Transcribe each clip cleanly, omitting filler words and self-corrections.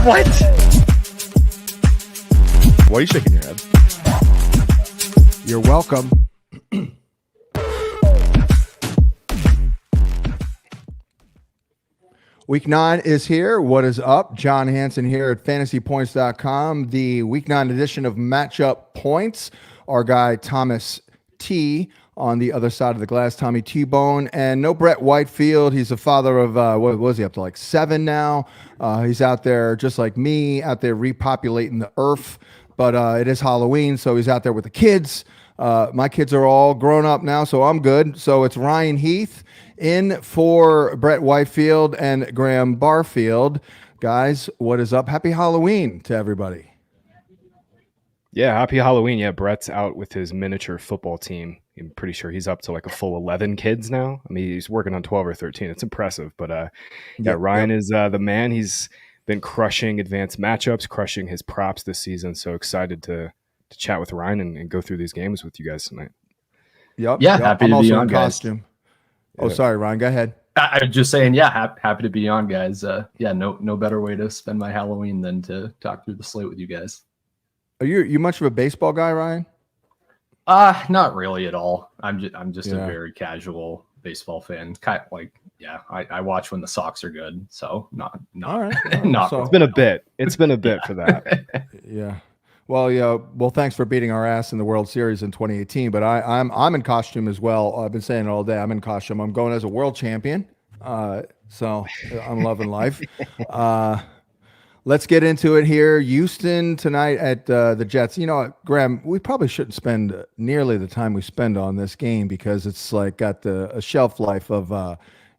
What? Why are you shaking your head? You're welcome. Week 9 is here. What is up? John Hansen here at fantasypoints.com. The Week 9 edition of Matchup Points. Our guy Thomas T on the other side of the glass, Tommy T-Bone. And no Brett Whitefield. He's a father of, what was he, up to like 7 now? He's out there just like me, out there repopulating the earth. But it is Halloween, so he's out there with the kids. My kids are all grown up now, so I'm good. So it's Ryan Heath in for Brett Whitefield and Graham Barfield. Guys, what is up? Happy Halloween to everybody. Yeah, happy Halloween. Yeah, Brett's out with his miniature football team. I'm pretty sure he's up to like a full 11 kids now. I mean, he's working on 12 or 13. It's impressive. But Ryan is the man. He's been crushing advanced matchups, crushing his props this season. So excited to chat with Ryan and go through these games with you guys tonight. Happy to be on, guys. Oh, sorry, Ryan. Go ahead. I'm just saying, happy to be on, guys. No better way to spend my Halloween than to talk through the slate with you guys. Are you much of a baseball guy, Ryan? Not really at all. I'm just a very casual baseball fan. I watch when the Sox are good. So not all right. Not. So, it's been a bit. It's been a bit for that. Yeah. Well, yeah. Well, thanks for beating our ass in the World Series in 2018. But I'm in costume as well. I've been saying it all day. I'm in costume. I'm going as a world champion. So I'm loving life. Let's get into it here. Houston tonight at the Jets. You know what, Graham, we probably shouldn't spend nearly the time we spend on this game because it's like got a shelf life of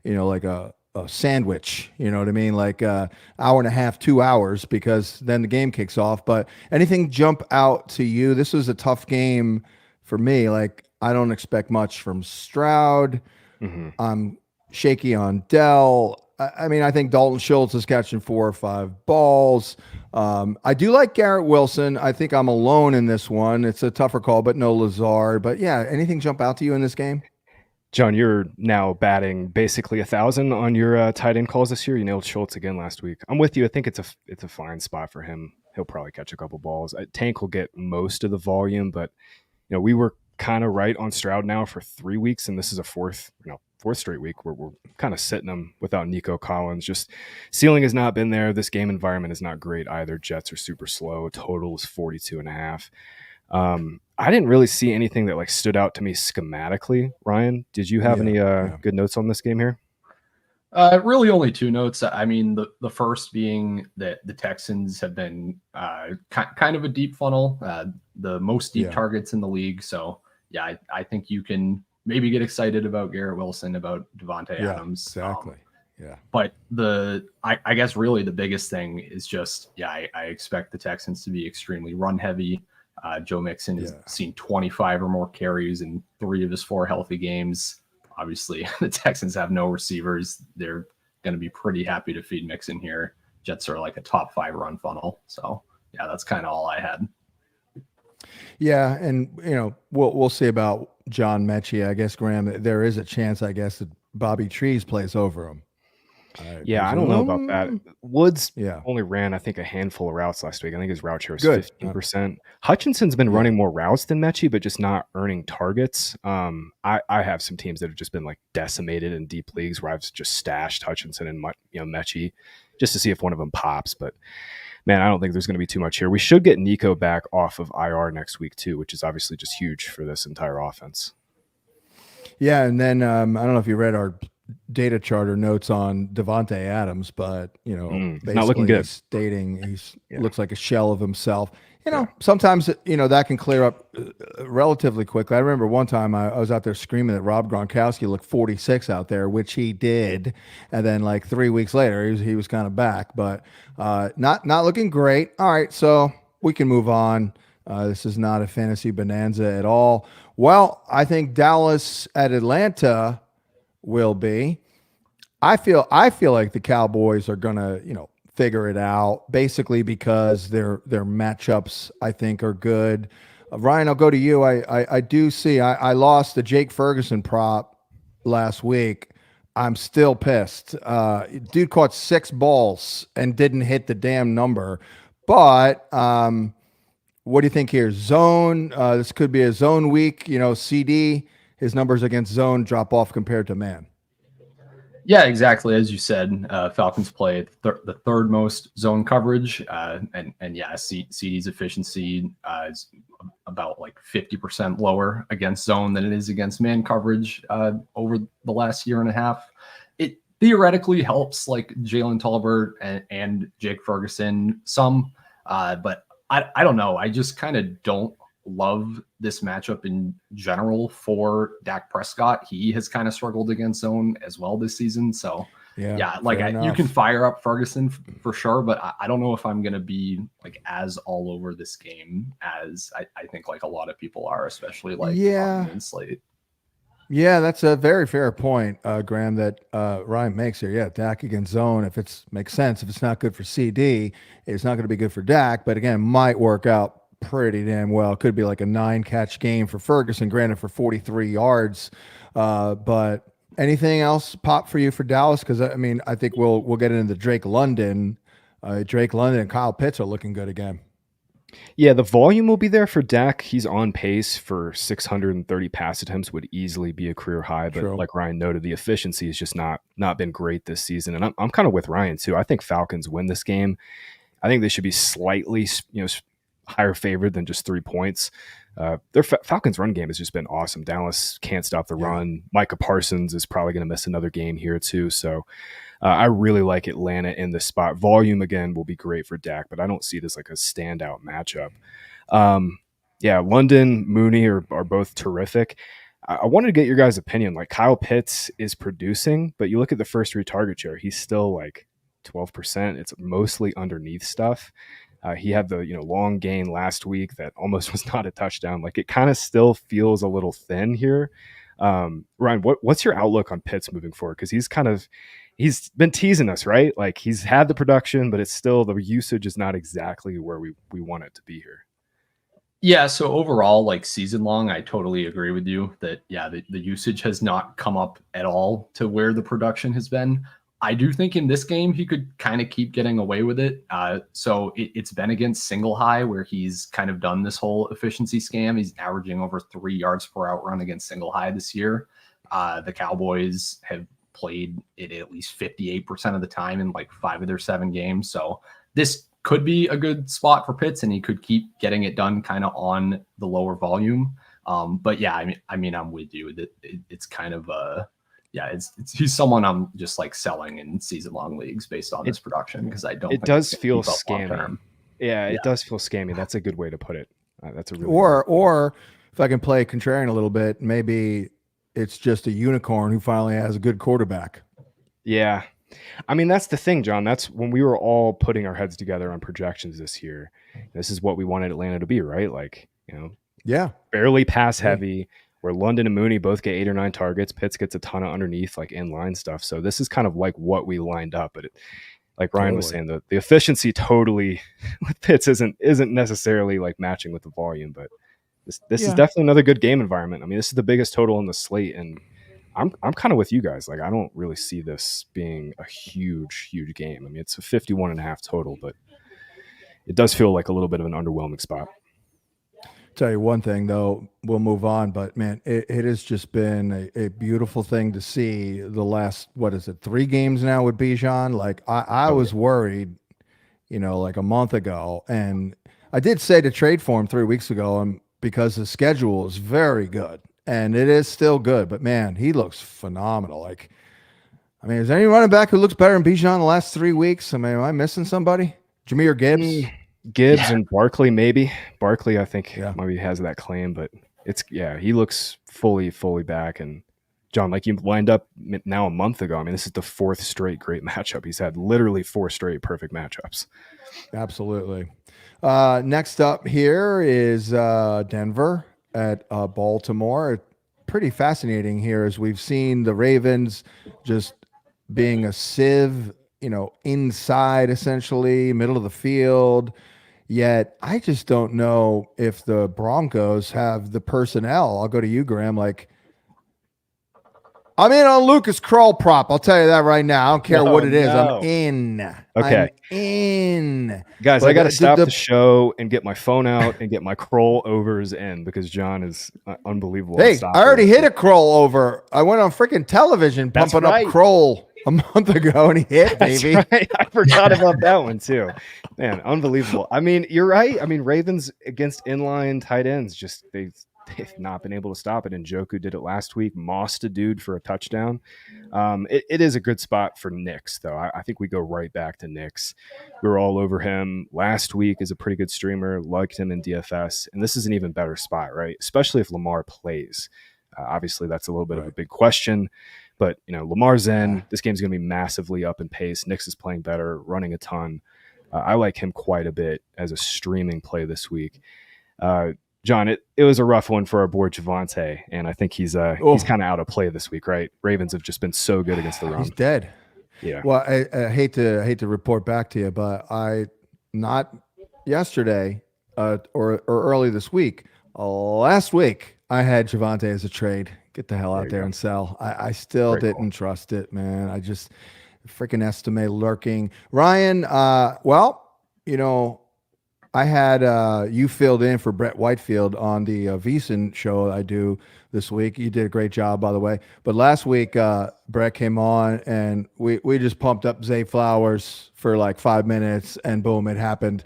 like a sandwich, you know what I mean? Like hour and a half, 2 hours, because then the game kicks off. But anything jump out to you? This was a tough game for me. Like, I don't expect much from Stroud. Mm-hmm. I'm shaky on Dell. I mean, I think Dalton Schultz is catching 4 or 5 balls. I do like Garrett Wilson. I think I'm alone in this one. It's a tougher call, but no Lazard. But yeah, anything jump out to you in this game? John, you're now batting basically 1,000 on your tight end calls this year. You nailed Schultz again last week. I'm with you. I think it's a fine spot for him. He'll probably catch a couple balls. Tank will get most of the volume, but we were kind of right on Stroud now for 3 weeks, and this is a fourth straight week where we're kind of sitting him without Nico Collins. Just ceiling has not been there. This game environment is not great either. Jets are super slow. Total is 42.5. I didn't really see anything that stood out to me schematically. Ryan, did you have any good notes on this game here? Really only 2 notes. I mean, the first being that the Texans have been kind of a deep funnel, the most deep targets in the league. So I think you can maybe get excited about Garrett Wilson, about Devontae Adams. Exactly. But I guess really the biggest thing is just, I expect the Texans to be extremely run heavy. Joe Mixon has seen 25 or more carries in 3 of his 4 healthy games. Obviously, the Texans have no receivers. They're going to be pretty happy to feed Mixon here. Jets are like a top 5 run funnel. So, that's kind of all I had. Yeah, and, we'll see about John Mechie. I guess, Graham, there is a chance, I guess, that Bobby Trees plays over him. I don't know about that. Woods only ran, I think, a handful of routes last week. I think his route share was 15%. Hutchinson's been running more routes than Mechie, but just not earning targets. I have some teams that have just been decimated in deep leagues where I've just stashed Hutchinson and Mechie just to see if one of them pops. But man, I don't think there's going to be too much here. We should get Nico back off of IR next week too, which is obviously just huge for this entire offense. Yeah, and then I don't know if you read our data charter notes on Devontae Adams, but basically not looking good. Stating he looks like a shell of himself. Sometimes that can clear up relatively quickly. I remember one time I was out there screaming that Rob Gronkowski looked 46 out there, which he did, and then 3 weeks later he was kind of back, but not looking great. All right, so we can move on. This is not a fantasy bonanza at all. Well, I think Dallas at Atlanta will be. I feel like the Cowboys are gonna, figure it out, basically because their matchups, I think, are good. Ryan, I'll go to you. I do see I lost the Jake Ferguson prop last week. I'm still pissed. Dude caught 6 balls and didn't hit the damn number. But what do you think here? Zone. This could be a zone week. CD. His numbers against zone drop off compared to man. Yeah, exactly. As you said, Falcons play the third most zone coverage, and yeah, CD's efficiency is about like 50% lower against zone than it is against man coverage over the last year and a half. It theoretically helps like Jalen Tolbert and Jake Ferguson some, but I don't know. I just kind of don't love this matchup in general for Dak Prescott. He has kind of struggled against zone as well this season. So yeah, like you can fire up Ferguson for sure, but I don't know if I'm going to be like as all over this game as I think like a lot of people are, especially like on the main slate. Yeah, that's a very fair point, Graham, that Ryan makes here. Yeah, Dak against zone, if it makes sense. If it's not good for CD, it's not going to be good for Dak, but again, might work out pretty damn well. It could be like a 9-catch game for Ferguson, granted for 43 yards. But anything else pop for you for Dallas? Because I mean, I think we'll get into Drake London. Drake London and Kyle Pitts are looking good again. Yeah, the volume will be there for Dak. He's on pace for 630 pass attempts, would easily be a career high. But like Ryan noted, the efficiency has just not been great this season. And I'm kind of with Ryan too. I think Falcons win this game. I think they should be slightly, higher favored than just 3 points. Their Falcons run game has just been awesome. Dallas can't stop the run. Micah Parsons is probably going to miss another game here too. So I really like Atlanta in this spot. Volume again will be great for Dak, but I don't see this like a standout matchup. London, Mooney are both terrific. I wanted to get your guys' opinion. Like Kyle Pitts is producing, but you look at the first 3 target share, he's still like 12%. It's mostly underneath stuff. He had the long gain last week that almost was not a touchdown. Like it kind of still feels a little thin here. Ryan, what's your outlook on Pitts moving forward? Because he's been teasing us, right? Like he's had the production, but it's still the usage is not exactly where we want it to be here. Yeah, so overall, like season long, I totally agree with you that the usage has not come up at all to where the production has been. I do think in this game, he could kind of keep getting away with it. So it's been against single high where he's kind of done this whole efficiency scam. He's averaging over 3 yards per out run against single high this year. The Cowboys have played it at least 58% of the time in like 5 of their 7 games. So this could be a good spot for Pitts and he could keep getting it done kind of on the lower volume. But yeah, I mean, I'm with you. It's kind of he's someone I'm just like selling in season long leagues based on this production because I don't. It does feel scammy. Yeah, it does feel scammy. That's a good way to put it. That's a really or if I can play contrarian a little bit, maybe it's just a unicorn who finally has a good quarterback. Yeah, I mean that's the thing, John. That's when we were all putting our heads together on projections this year. This is what we wanted Atlanta to be, right? Like barely pass heavy. Where London and Mooney both get 8 or 9 targets. Pitts gets a ton of underneath, like inline stuff. So this is kind of like what we lined up. But like Ryan was saying, the efficiency totally with Pitts isn't necessarily like matching with the volume. But this is definitely another good game environment. I mean, this is the biggest total on the slate, and I'm kind of with you guys. Like I don't really see this being a huge game. I mean, it's a 51.5 total, but it does feel like a little bit of an underwhelming spot. Tell you one thing though, we'll move on, but man, it has just been a beautiful thing to see the last 3 games now with Bijan. Like I was worried, like a month ago, and I did say to trade for him 3 weeks ago, and because the schedule is very good, and it is still good, but man, he looks phenomenal. Like, I mean, is there any running back who looks better than Bijan the last 3 weeks? I mean, am I missing somebody? Jahmyr Gibbs. And Barkley, maybe. Barkley, I think maybe has that claim, but he looks fully back. And John, like you lined up now a month ago. I mean, this is the 4th straight great matchup. He's had literally 4 straight perfect matchups. Absolutely. Next up here is Denver at Baltimore. Pretty fascinating here as we've seen the Ravens just being a sieve, inside essentially, middle of the field. Yet I just don't know if the Broncos have the personnel. I'll go to you, Graham. Like, I'm in on Lucas Kroll prop. I'll tell you that right now. I don't care what it is. No. I'm in. Okay. I'm in. Guys, But I got to stop the show and get my phone out and get my Kroll overs in because John is unbelievable. Hey, I already hit a Kroll over. I went on freaking television pumping up Kroll a month ago, and he hit, baby. That's right. I forgot about that one too. Man, unbelievable. I mean, you're right. I mean, Ravens against inline tight ends, just they've not been able to stop it. And Njoku did it last week, mossed a dude for a touchdown. It is a good spot for Nix, though. I think we go right back to Nix. We were all over him last week as a pretty good streamer, liked him in DFS, and this is an even better spot, right? Especially if Lamar plays. Obviously, that's a little bit of a big question. But, Lamar's in. This game's going to be massively up in pace. Nix is playing better, running a ton. I like him quite a bit as a streaming play this week. John, it was a rough one for our boy Javonte, and I think he's kind of out of play this week, right? Ravens have just been so good against the run. He's dead. Yeah. Well, I hate to report back to you, but not yesterday or early this week. Last week, I had Javonte as a trade. Get the hell out there and sell. I still didn't trust it, man. I just freaking estimate lurking. Ryan, I had you filled in for Brett Whitefield on the VSiN show I do this week. You did a great job, by the way. But last week, Brett came on, and we just pumped up Zay Flowers for like 5 minutes, and boom, it happened.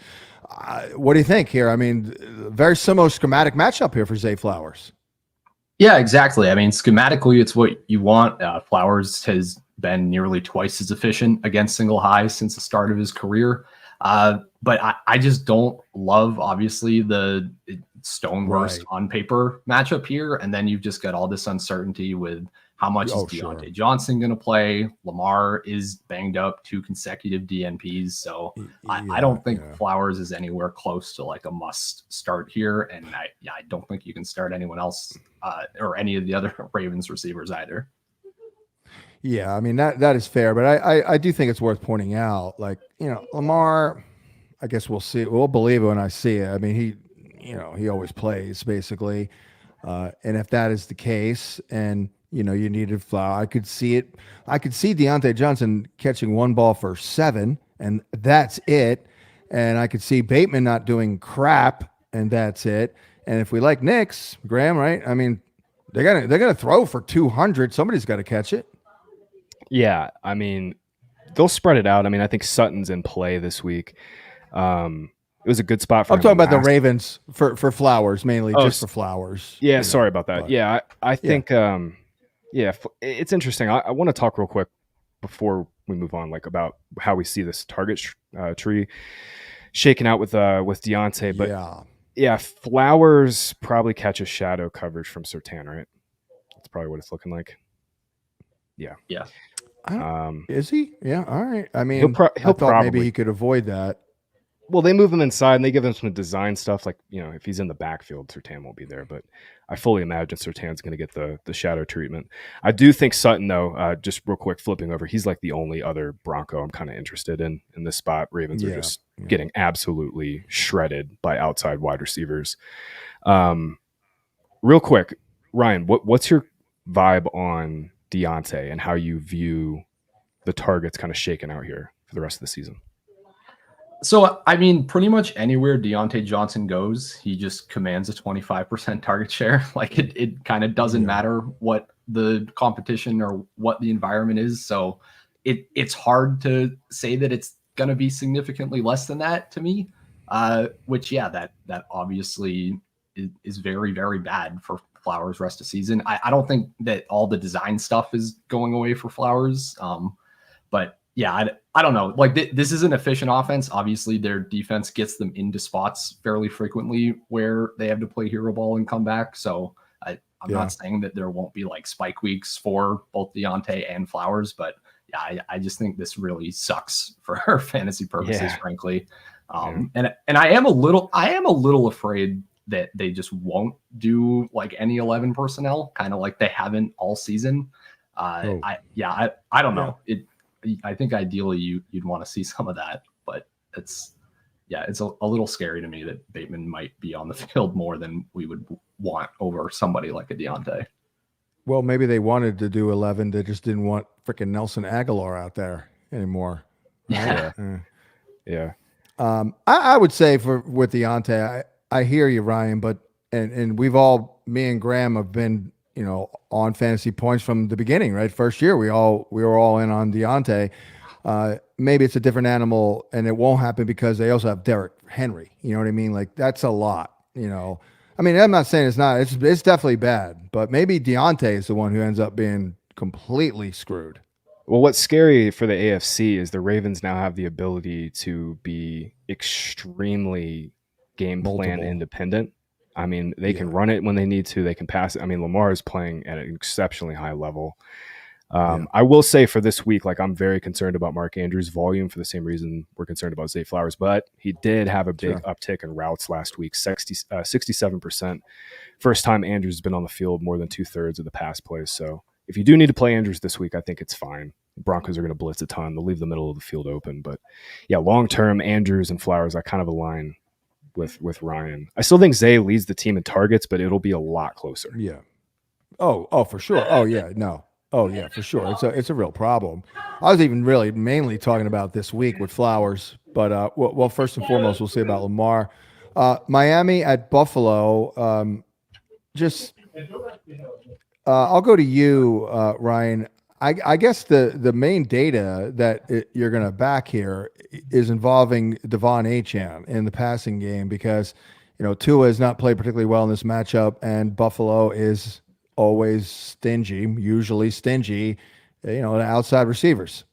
What do you think here? I mean, very similar schematic matchup here for Zay Flowers. Yeah, exactly. I mean, schematically, it's what you want. Flowers has been nearly twice as efficient against single highs since the start of his career. But I just don't love, obviously, the Stonehurst on paper matchup here. And then you've just got all this uncertainty with how much is Deontay Johnson going to play. Lamar is banged up 2 consecutive DNPs. So I don't think Flowers is anywhere close to like a must start here. And I don't think you can start anyone else or any of the other Ravens receivers either. Yeah, I mean, that is fair, but I do think it's worth pointing out, like, Lamar, I guess we'll see. We'll believe it when I see it. I mean, he always plays basically. And if that is the case and, you needed Flower, I could see it. I could see Deontay Johnson catching 1 ball for 7 and that's it. And I could see Bateman not doing crap and that's it. And if we like Nix, Graham, right? I mean, they're going to throw for 200. Somebody's got to catch it. Yeah, I mean, they'll spread it out. I mean, I think Sutton's in play this week. It was a good spot for him. I'm talking about the Ravens for Flowers, mainly just for Flowers. Yeah, sorry about that. But, yeah, I think, it's interesting. I want to talk real quick before we move on, like about how we see this target tree shaking out with Deontay. But yeah, Flowers probably catches shadow coverage from Surtain, right? That's probably what it's looking like. Yeah. Yeah. Is he? Yeah. All right. I mean, he'll probably, maybe he could avoid that. Well, they move him inside and they give him some design stuff. Like, if he's in the backfield, Surtain won't be there. But I fully imagine Surtain's going to get the shadow treatment. I do think Sutton, though, just real quick, flipping over, he's like the only other Bronco I'm kind of interested in this spot. Ravens are just getting absolutely shredded by outside wide receivers. Real quick, Ryan, what's your vibe on Deontay and how you view the targets kind of shaken out here for the rest of the season? So, I mean, pretty much anywhere Deontay Johnson goes, he just commands a 25% target share. Like it kind of doesn't matter what the competition or what the environment is. So it's hard to say that it's going to be significantly less than that to me, which, that obviously is very, very bad for Flowers rest of season. I don't think that all the design stuff is going away for Flowers. But yeah, I don't know. Like this is an efficient offense. Obviously, their defense gets them into spots fairly frequently where they have to play hero ball and come back. So I'm not saying that there won't be like spike weeks for both Deontay and Flowers, but yeah, I just think this really sucks for our fantasy purposes, frankly. And I am a little afraid that they just won't do like any 11 personnel, kind of like they haven't all season. I don't know. I think ideally you'd want to see some of that, but it's a little scary to me that Bateman might be on the field more than we would want over somebody like a Deontay. Well, maybe they wanted to do 11. They just didn't want freaking Nelson Aguilar out there anymore. Yeah. Yeah. I would say with Deontay, I hear you, Ryan, but and me and Graham have been, on fantasy points from the beginning, right? First year, we were all in on Deontay. Maybe it's a different animal, and it won't happen because they also have Derrick Henry. You know what I mean? Like that's a lot. I mean, I'm not saying it's not. It's definitely bad, but maybe Deontay is the one who ends up being completely screwed. Well, what's scary for the AFC is the Ravens now have the ability to be extremely game plan Multiple. independent. I mean, they can run it when they need to. They can pass it. I mean, Lamar is playing at an exceptionally high level. I will say for this week, like I'm very concerned about Mark Andrews' volume for the same reason we're concerned about Zay Flowers, but he did have a big uptick in routes last week, 67%. First time Andrews has been on the field more than 2/3 of the pass plays. So if you do need to play Andrews this week, I think it's fine. The Broncos are going to blitz a ton. They'll leave the middle of the field open. But yeah, long-term, Andrews and Flowers, I kind of align with Ryan. I still think Zay leads the team in targets, but it'll be a lot closer. Yeah. Oh, for sure. Oh, yeah. No. Oh, yeah, for sure. It's a real problem. I was even really mainly talking about this week with Flowers, but well, first and foremost, we'll see about Lamar. Miami at Buffalo. I'll go to you, Ryan. I guess the main data that you're going to back here is involving Devon Achane in the passing game because, Tua has not played particularly well in this matchup, and Buffalo is usually stingy, outside receivers.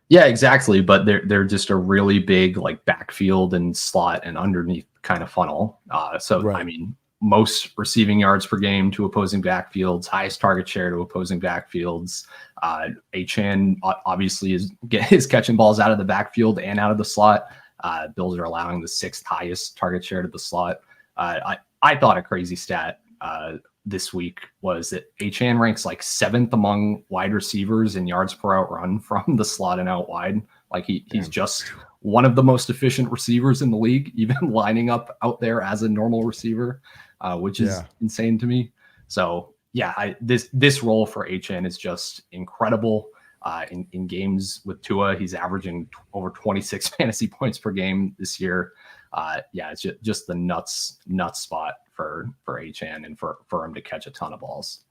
Yeah, exactly. But they're just a really big like backfield and slot and underneath kind of funnel. I mean, most receiving yards per game to opposing backfields, highest target share to opposing backfields. Achane obviously is catching balls out of the backfield and out of the slot. Bills are allowing the 6th highest target share to the slot. I thought a crazy stat this week was that Achane ranks like 7th among wide receivers in yards per out run from the slot and out wide. Like he's just one of the most efficient receivers in the league, even lining up out there as a normal receiver, which is insane to me. So yeah, this role for Achane is just incredible. In games with Tua, he's averaging over 26 fantasy points per game this year. It's just the nuts spot for Achane and for him to catch a ton of balls.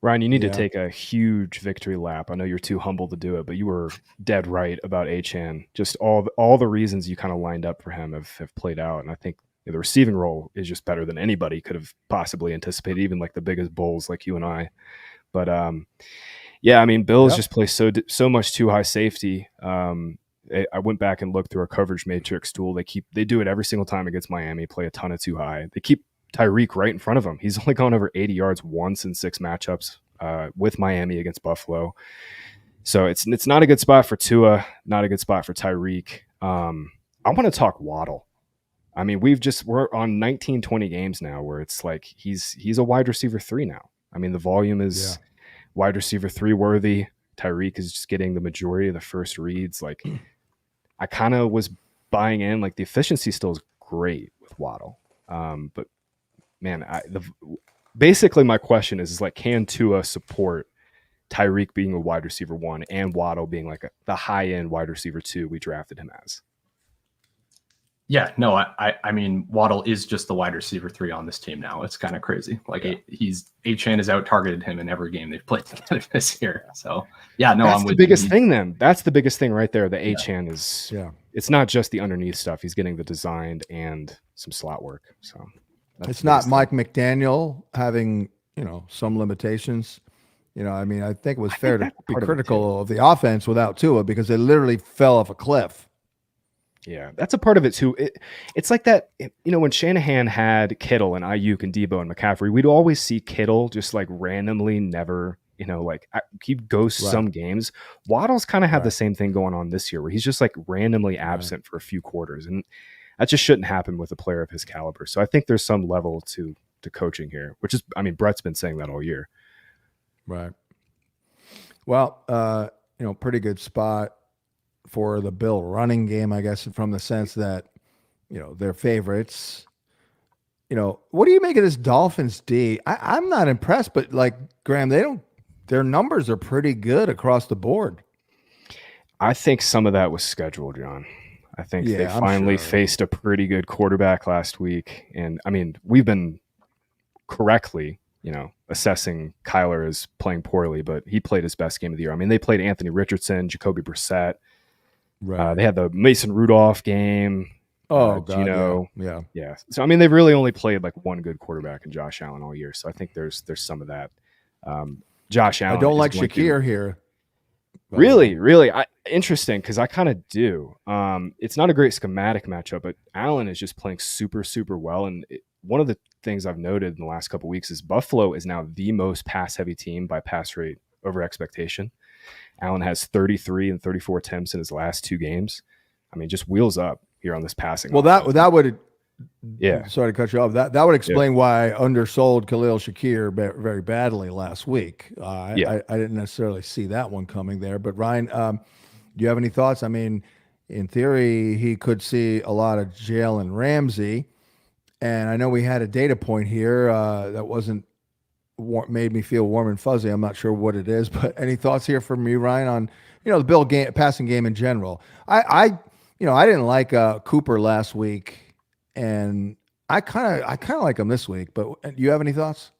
Ryan, you need to take a huge victory lap. I know you're too humble to do it, but you were dead right about Achane. Just all the reasons you kind of lined up for him have played out, and I think the receiving role is just better than anybody could have possibly anticipated, even like the biggest bulls like you and I. But I mean, Bills just play so much too high safety. I went back and looked through our coverage matrix tool. They do it every single time against Miami, play a ton of too high. They keep Tyreek right in front of him. He's only gone over 80 yards once in 6 matchups with Miami against Buffalo. So it's not a good spot for Tua, not a good spot for Tyreek. I want to talk Waddle. I mean, we're on 19, 20 games now where it's like he's a wide receiver 3 now. I mean, the volume is wide receiver 3 worthy. Tyreek is just getting the majority of the first reads. Like, I kind of was buying in. Like, the efficiency still is great with Waddle. But man, basically my question is like, can Tua support Tyreek being a wide receiver 1 and Waddle being like the high end wide receiver 2 we drafted him as? Yeah, no, I mean, Waddle is just the wide receiver 3 on this team now. It's kind of crazy. Like Achane has out targeted him in every game they've played together this year. So yeah, no, that's I'm the with biggest you. thing. Then that's the biggest thing right there. The Achane is it's not just the underneath stuff. He's getting the designed and some slot work. So it's not Mike McDaniel having some limitations. I mean, I think it was fair to be critical of the offense without Tua because they literally fell off a cliff. Yeah, that's a part of it too. It's like that, when Shanahan had Kittle and Ayuk and Debo and McCaffrey, we'd always see Kittle just like randomly never, he goes some games. Waddle's kind of had the same thing going on this year where he's just like randomly absent for a few quarters. And that just shouldn't happen with a player of his caliber. So I think there's some level to coaching here, which is, I mean, Brett's been saying that all year. Right. Well, pretty good spot for the Bill running game, I guess, from the sense that, they're favorites. what do you make of this Dolphins D? I'm not impressed, but like Graham, their numbers are pretty good across the board. I think some of that was scheduled, John. I think they finally faced a pretty good quarterback last week. And I mean, we've been correctly, assessing Kyler as playing poorly, but he played his best game of the year. I mean, they played Anthony Richardson, Jacoby Brissett. Right. They had the Mason Rudolph game. Oh, God, yeah. So, I mean, they've really only played like one good quarterback in Josh Allen all year. So I think there's some of that. Josh Allen. I don't like Shakir here. Really? Interesting, because I kind of do. It's not a great schematic matchup, but Allen is just playing super, super well. And one of the things I've noted in the last couple of weeks is Buffalo is now the most pass-heavy team by pass rate over expectation. Allen has 33 and 34 attempts in his last 2 games. I mean, just wheels up here on this passing. Well, that would, sorry to cut you off. That would explain why I undersold Khalil Shakir very badly last week. I didn't necessarily see that one coming there. But Ryan, do you have any thoughts? I mean, in theory, he could see a lot of Jalen Ramsey. And I know we had a data point here that wasn't made me feel warm and fuzzy. I'm not sure what it is, but any thoughts here from you, Ryan, on the Bill passing game in general? I didn't like Cooper last week, and I kind of like him this week. But do you have any thoughts?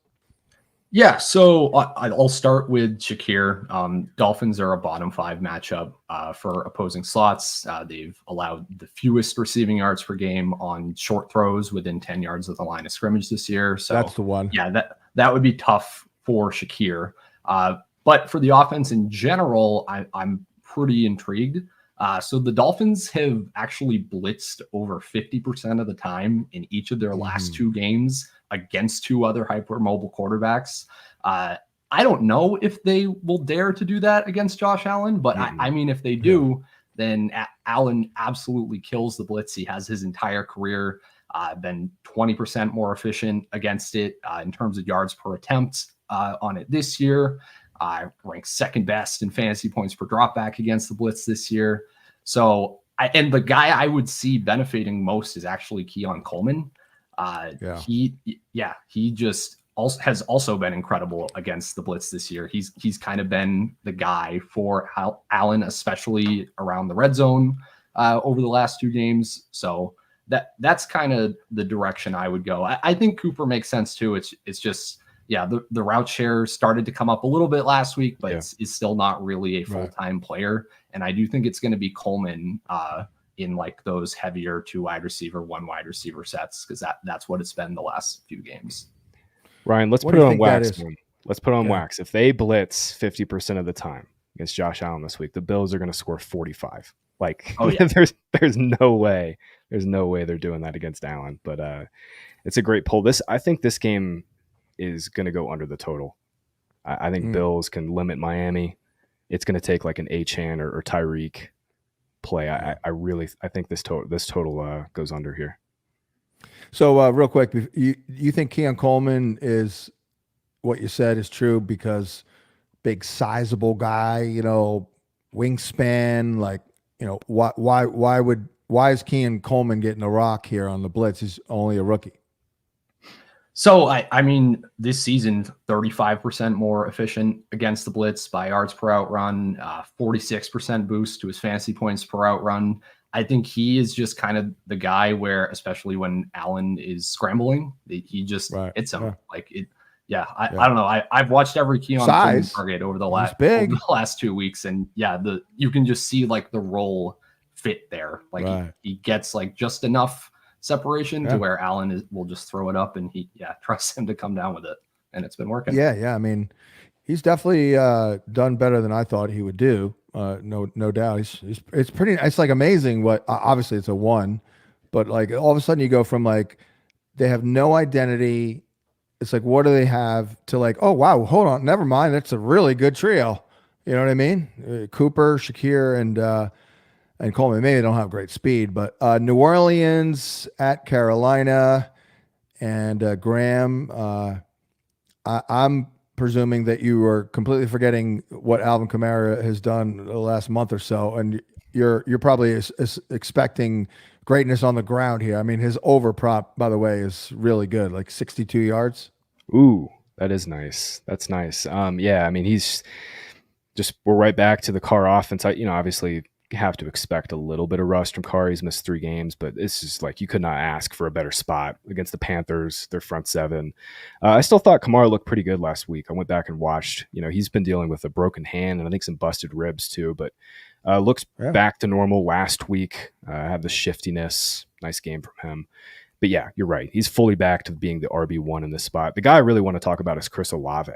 Yeah, so I'll start with Shakir. Dolphins are a bottom 5 matchup for opposing slots. They've allowed the fewest receiving yards per game on short throws within 10 yards of the line of scrimmage this year. So that's the one. Yeah, that would be tough for Shakir. But for the offense in general, I'm pretty intrigued. So the Dolphins have actually blitzed over 50% of the time in each of their last 2 games against 2 other hypermobile quarterbacks. I don't know if they will dare to do that against Josh Allen, but I mean, if they do, then Allen absolutely kills the blitz. He has his entire career been 20% more efficient against it in terms of yards per attempt on it this year. Ranks second best in fantasy points per dropback against the blitz this year. So, and the guy I would see benefiting most is actually Keon Coleman. He just has also been incredible against the blitz this year. He's kind of been the guy for Allen, especially around the red zone over the last 2 games. So that's kind of the direction I would go. I think Cooper makes sense too. It's just the route share started to come up a little bit last week, but it's still not really a full-time player. And I do think it's going to be Coleman in like those heavier 2 wide receiver, 1 wide receiver sets, because that's what it's been the last few games. Ryan, let's put it on wax. Let's put it on wax. If they blitz 50% of the time against Josh Allen this week, the Bills are going to score 45. Like, there's no way. There's no way they're doing that against Allen. But it's a great pull. I think this game is going to go under the total. I think Bills can limit Miami. It's going to take like an Achane or Tyreek play. I think this total goes under here. So real quick, you think Keon Coleman is what you said is true because big sizable guy, wingspan, like, why is Keon Coleman getting a rock here on the blitz? He's only a rookie. So, I mean, this season, 35% more efficient against the blitz by yards per outrun, 46% boost to his fantasy points per outrun. I think he is just kind of the guy where, especially when Allen is scrambling, he just hits him. I don't know. I've watched every Keon target over the last 2 weeks, and you can just see like the role fit there. Like he gets like just enough separation to where Allen will just throw it up, and he trusts him to come down with it, and it's been working. I mean, he's definitely done better than I thought he would do. No doubt. It's like amazing what, obviously it's a 1, but like all of a sudden you go from like, they have no identity. It's like, what do they have to like, oh wow, hold on. Never mind. That's a really good trio. You know what I mean? Cooper, Shakir, and Coleman. Maybe they don't have great speed, but New Orleans at Carolina and Graham, I'm presuming that you are completely forgetting what Alvin Kamara has done the last month or so, and you're probably expecting greatness on the ground here. I mean, his over prop, by the way, is really good, like 62 yards. Ooh, that is nice. That's nice. Yeah, I mean, we're right back to the Carr offense. Obviously have to expect a little bit of rust from Carr. He's missed 3 games, but this is like, you could not ask for a better spot against the Panthers, their front seven. I still thought Kamara looked pretty good last week. I went back and watched, he's been dealing with a broken hand and I think some busted ribs too, but looks back to normal last week. Have the shiftiness. Nice game from him. But yeah, you're right. He's fully back to being the RB1 in this spot. The guy I really want to talk about is Chris Olave.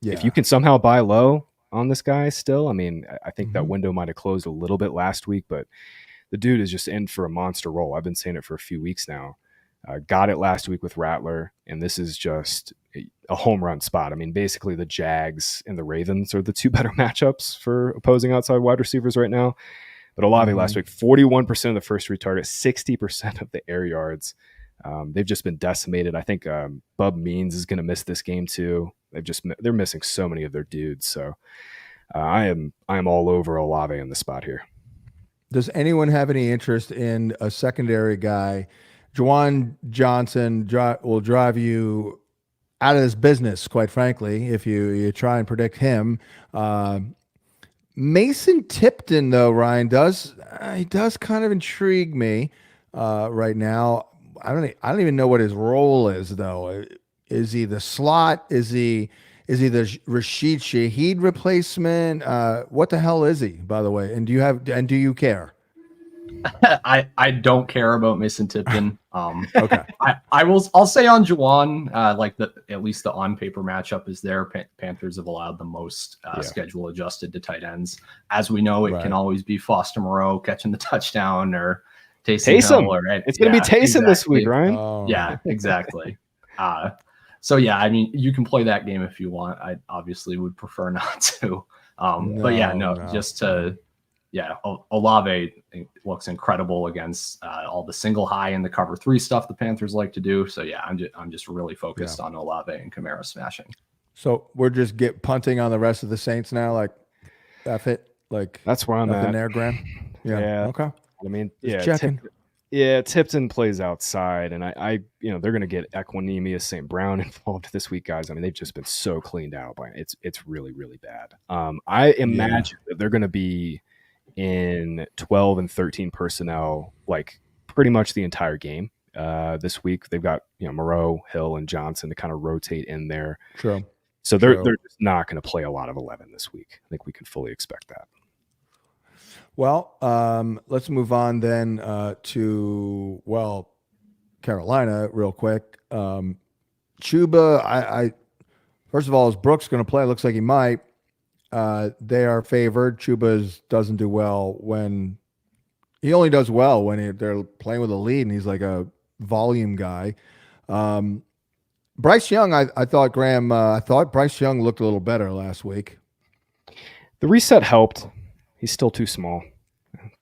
If you can somehow buy low on this guy still, I mean, I think that window might have closed a little bit last week, but the dude is just in for a monster role. I've been saying it for a few weeks now. Got it last week with Rattler, and this is just a home run spot. I mean, basically the Jags and the Ravens are the 2 better matchups for opposing outside wide receivers right now. But Olave last week, 41% of the first 3 targets, 60% of the air yards. They've just been decimated. I think Bub Means is going to miss this game too. They're missing so many of their dudes. So I am all over Olave in the spot here. Does anyone have any interest in a secondary guy? Juwan Johnson will drive you out of this business, quite frankly, if you try and predict him. Mason Tipton, though, Ryan, does kind of intrigue me right now. I don't even know what his role is, though. Is he the slot? Is he the Rashid Shaheed replacement? What the hell is he, by the way? And do you care? I don't care about Mason Tipton. Okay. I'll say on Juwan, at least the on paper matchup is there. Panthers have allowed the most schedule adjusted to tight ends. As we know, it can always be Foster Moreau catching the touchdown or Taysom Hill. It's going to be Taysom this week, right? Oh. Yeah, exactly. So yeah, I mean, you can play that game if you want. I obviously would prefer not to. Olave looks incredible against all the single high and the cover 3 stuff the Panthers like to do. So yeah, I'm just really focused on Olave and Kamara smashing. So we're just punting on the rest of the Saints now, like F it, like that's where I'm at. There, Graham. Yeah. Okay. I mean, just checking. Tipton plays outside, and I they're going to get Equanimeous St. Brown involved this week, guys. I mean, they've just been so cleaned out by it. It's really, really bad. I imagine that they're going to be in 12 and 13 personnel, like pretty much the entire game this week. They've got Moreau, Hill, and Johnson to kind of rotate in there. True. So they're just not going to play a lot of 11 this week. I think we can fully expect that. Well, let's move on then to Carolina real quick. Chuba, I first of all, is Brooks going to play? Looks like he might. They are favored. Chuba doesn't do well when he only does well when they're playing with a lead, and he's like a volume guy. Bryce Young, I thought Bryce Young looked a little better last week. The reset helped. He's still too small.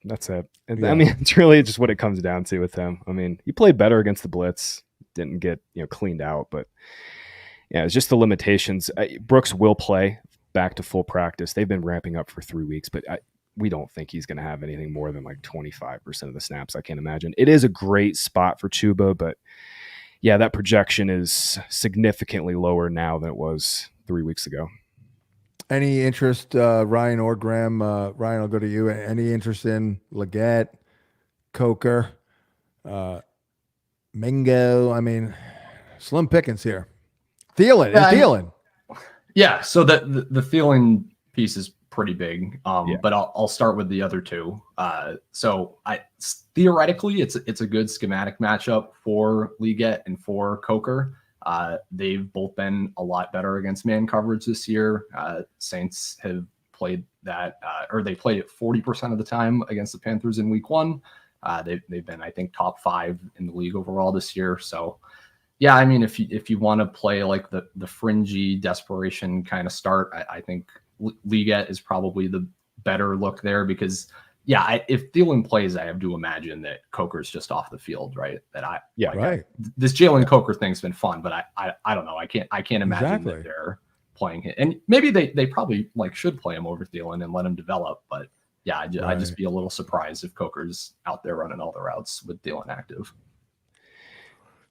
That's it. I mean, it's really just what it comes down to with him. I mean, he played better against the blitz, didn't get cleaned out, but yeah, it's just the limitations. Brooks will play back to full practice. They've been ramping up for 3 weeks, but we don't think he's going to have anything more than like 25% of the snaps. I can't imagine. It is a great spot for Chuba, but yeah, that projection is significantly lower now than it was 3 weeks ago. Any interest, Ryan or Graham? Ryan, I'll go to you. Any interest in Leggett, Coker, Mingo? I mean, slim pickings here. Thielen. Yeah, so the Thielen piece is pretty big, but I'll start with the other two. So theoretically, it's a good schematic matchup for Leggett and for Coker. They've both been a lot better against man coverage this year. Saints have played that, or they played it 40% of the time against the Panthers in week 1. They've been, I think, top 5 in the league overall this year. So, yeah, I mean, if you want to play like the fringy desperation kind of start, I think Leggett is probably the better look there because, if Thielen plays, I have to imagine that Coker's just off the field, right? This Jalen Coker thing's been fun, but I don't know. I can't imagine that they're playing it. And maybe they probably should play him over Thielen and let him develop, but yeah, I'd just be a little surprised if Coker's out there running all the routes with Thielen active.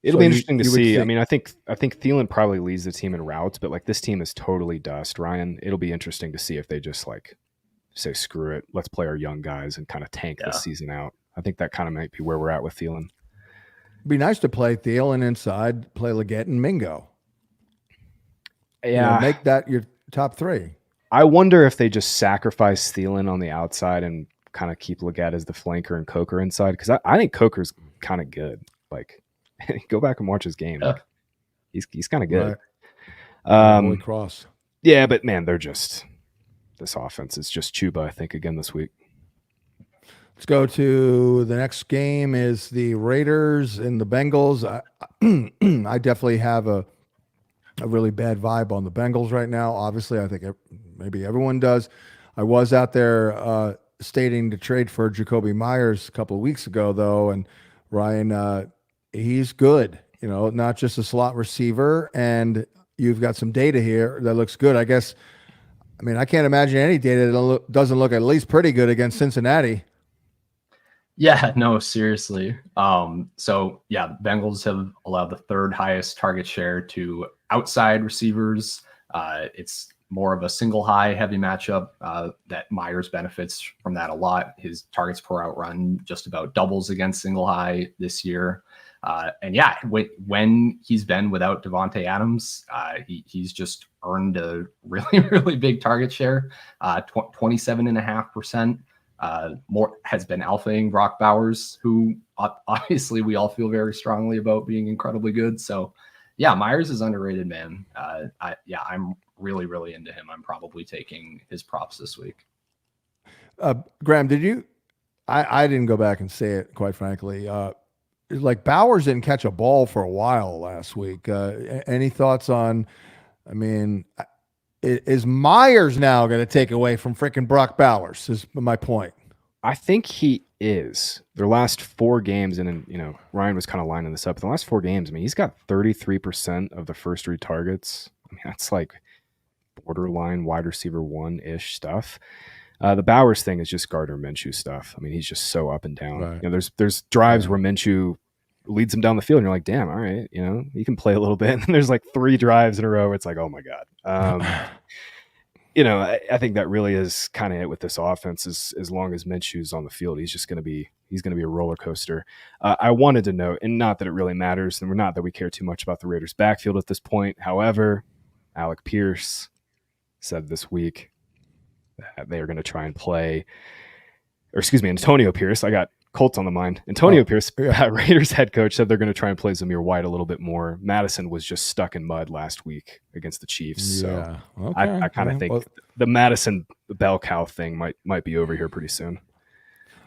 It'll be interesting to see. I mean, I think Thielen probably leads the team in routes, but like this team is totally dust, Ryan. It'll be interesting to see if they just like say, screw it, let's play our young guys and kind of tank this season out. I think that kind of might be where we're at with Thielen. It'd be nice to play Thielen inside, play Leggett and Mingo. Yeah. Make that your top three. I wonder if they just sacrifice Thielen on the outside and kind of keep Leggett as the flanker and Coker inside. Because I think Coker's kind of good. Like, go back and watch his game. Yeah. Like, he's kind of good. Holy cross. Yeah, but man, this offense is just Chuba, I think, again this week. Let's go to the next game is the Raiders and the Bengals. I definitely have a really bad vibe on the Bengals right now. Obviously, I think maybe everyone does. I was out there stating to trade for Jacoby Myers a couple of weeks ago, though, and Ryan, he's good. Not just a slot receiver, and you've got some data here that looks good. I guess. I mean, I can't imagine any data that doesn't look at least pretty good against Cincinnati. Yeah, no, seriously. So yeah, Bengals have allowed the third highest target share to outside receivers. It's more of a single high heavy matchup that Myers benefits from that a lot. His targets per out run just about doubles against single high this year. And yeah, when he's been without Devontae Adams, he's just earned a really, really big target share, 27.5%. More has been alphaing Brock Bowers, who obviously we all feel very strongly about being incredibly good. So yeah, Myers is underrated, man. I'm really, really into him. I'm probably taking his props this week. Graham, did you? I didn't go back and say it, quite frankly. Like Bowers didn't catch a ball for a while last week. Any thoughts on? I mean, is Myers now going to take away from freaking Brock Bowers? Is my point. I think he is. Their last 4 games, and Ryan was kind of lining this up. The last 4 games, I mean, he's got 33% of the first read targets. I mean, that's like borderline wide receiver 1-ish stuff. The Bowers thing is just Gardner Minshew stuff. I mean, he's just so up and down. Right. There's drives where Minshew leads him down the field, and you're like, damn, all right, you can play a little bit. And then there's like 3 drives in a row where it's like, oh my God. I think that really is kind of it with this offense. As long as Minshew's on the field, he's going to be a roller coaster. I wanted to note, and not that it really matters, and we're not that we care too much about the Raiders' backfield at this point. However, Alec Pierce said this week that they are going to try and play, Antonio Pierce. I got Colts on the mind. Antonio Pierce, Raiders head coach, said they're going to try and play Zamir White a little bit more. Madison was just stuck in mud last week against the Chiefs. Yeah. So okay. I kind of think the Madison bell cow thing might be over here pretty soon.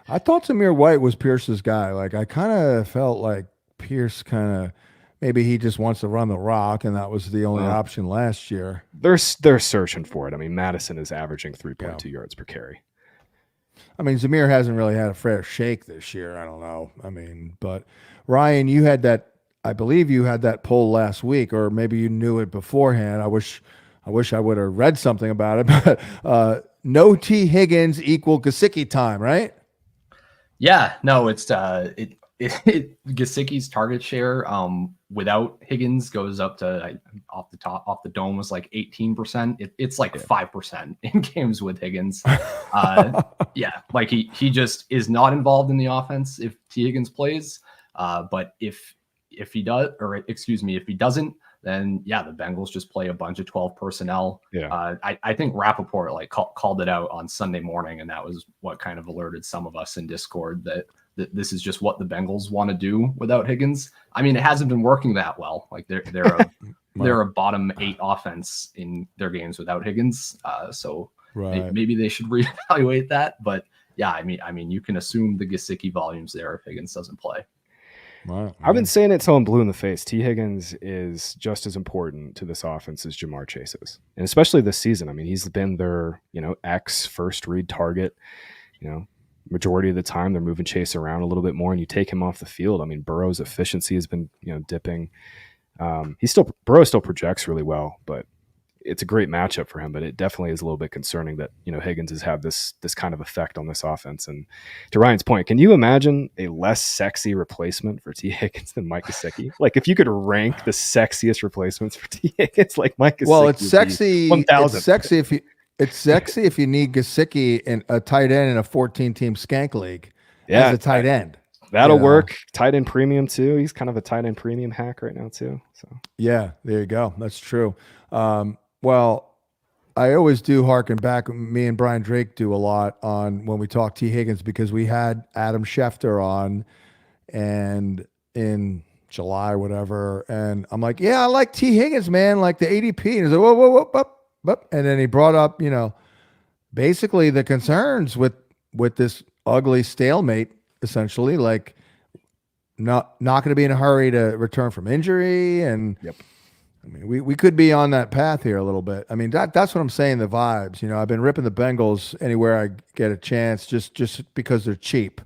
I thought Zamir White was Pierce's guy. Like, I kind of felt like Pierce maybe he just wants to run the rock, and that was the only option last year. They're searching for it. I mean, Madison is averaging 3.2 yards per carry. I mean, Zamir hasn't really had a fair shake this year. I don't know. I mean, but Ryan, I believe you had that poll last week, or maybe you knew it beforehand. I wish I would have read something about it, but no T. Higgins equal Gesicki time, right? Yeah, no, it's Gesicki's target share without Higgins goes up to off the dome was like 18%. It's like 5% in games with Higgins. Yeah, like he just is not involved in the offense if T. Higgins plays. But if he does, if he doesn't, then yeah, the Bengals just play a bunch of 12 personnel. Yeah. I think Rappaport called it out on Sunday morning, and that was what kind of alerted some of us in Discord that this is just what the Bengals want to do without Higgins. I mean, it hasn't been working that well. Like they're a bottom 8 offense in their games without Higgins. So maybe they should reevaluate that. But yeah, I mean, you can assume the Gesicki volumes there if Higgins doesn't play. Right. I've been saying it till I'm blue in the face. T. Higgins is just as important to this offense as Jamar Chase is, and especially this season. I mean, he's been their X first read target. Majority of the time they're moving Chase around a little bit more, and you take him off the field. I mean, Burrow's efficiency has been dipping. Burrow still projects really well, but it's a great matchup for him, but it definitely is a little bit concerning that, Higgins has had this kind of effect on this offense. And to Ryan's point, can you imagine a less sexy replacement for T. Higgins than Mike Gesicki? Like, if you could rank the sexiest replacements for T. Higgins, like Mike Gesicki. Well, it's sexy. 1,000. It's sexy if you need Gesicki in a tight end in a 14-team skank league as a tight end. That'll work. Tight end premium too. He's kind of a tight end premium hack right now too. So yeah, there you go. That's true. Well, I always do harken back. Me and Brian Drake do a lot on when we talk T. Higgins, because we had Adam Schefter on, and in July or whatever, and I'm like, yeah, I like T. Higgins, man, like the ADP. And he's like, whoa. And then he brought up, basically the concerns with this ugly stalemate. Essentially, like not going to be in a hurry to return from injury, and I mean we could be on that path here a little bit. I mean that's what I'm saying. The vibes, I've been ripping the Bengals anywhere I get a chance, just because they're cheap.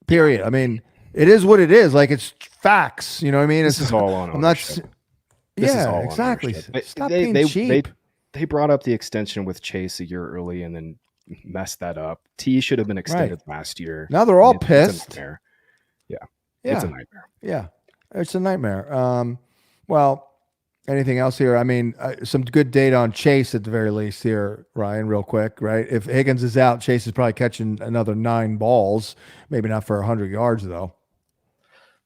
Period. I mean it is what it is. Like it's facts. You know what I mean? This is all on. I'm not. Yeah, exactly. Stop being cheap. They brought up the extension with Chase a year early, and then messed that up. T should have been extended last year. Now they're all pissed. It's a nightmare. Yeah, it's a nightmare. Yeah, it's a nightmare. Well, anything else here? I mean, some good data on Chase at the very least here, Ryan, real quick, right? If Higgins is out, Chase is probably catching another 9 balls, maybe not for 100 yards though.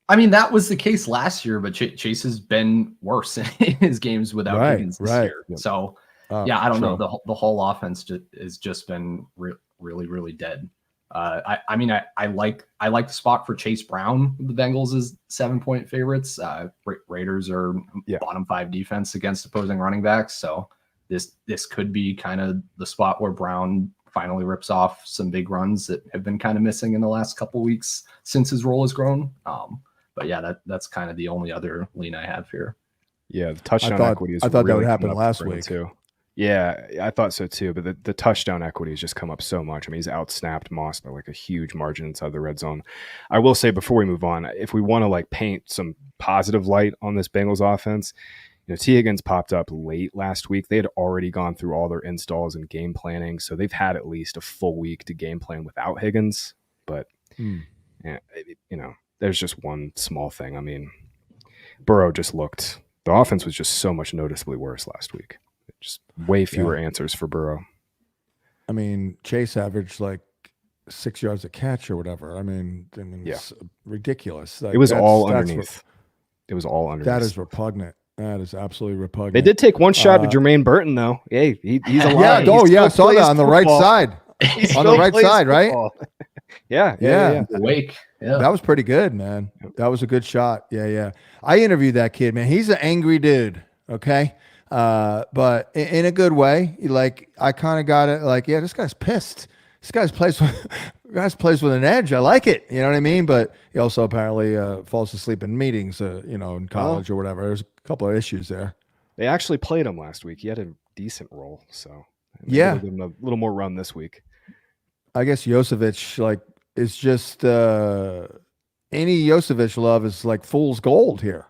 I mean, that was the case last year, but Chase has been worse in his games without Higgins this year. So I don't know. The whole offense has just been really, really dead. I mean, I like the spot for Chase Brown. The Bengals is 7-point favorites. Raiders are bottom 5 defense against opposing running backs. So this could be kind of the spot where Brown finally rips off some big runs that have been kind of missing in the last couple weeks since his role has grown. But yeah, that's kind of the only other lean I have here. Yeah, the touchdown equity is. I thought really that would happen last week too. Yeah, I thought so too. But the touchdown equity has just come up so much. I mean, he's outsnapped Moss by like a huge margin inside the red zone. I will say before we move on, if we want to like paint some positive light on this Bengals offense, T. Higgins popped up late last week. They had already gone through all their installs and game planning, so they've had at least a full week to game plan without Higgins. But there's just one small thing. I mean, Burrow the offense was just so much noticeably worse last week. Just way fewer answers for Burrow. I mean, Chase averaged like 6 yards a catch or whatever. I mean it's ridiculous. Like, it was all underneath. It was all underneath. That is repugnant. That is absolutely repugnant. They did take one shot at Jermaine Burton, though. Hey, he's alive. I saw that on the right side. On the right side, right? Yeah. Awake. Yeah. That was pretty good, man. That was a good shot. Yeah. I interviewed that kid, man. He's an angry dude. Okay. But in a good way. Like, I kind of got it. Like, this guy's pissed. This guy's plays with an edge. I like it. You know what I mean? But he also apparently falls asleep in meetings, in college or whatever. There's a couple of issues there. They actually played him last week. He had a decent role. So give him a little more run this week. I guess Josevich, is just any Josevich love is like fool's gold here.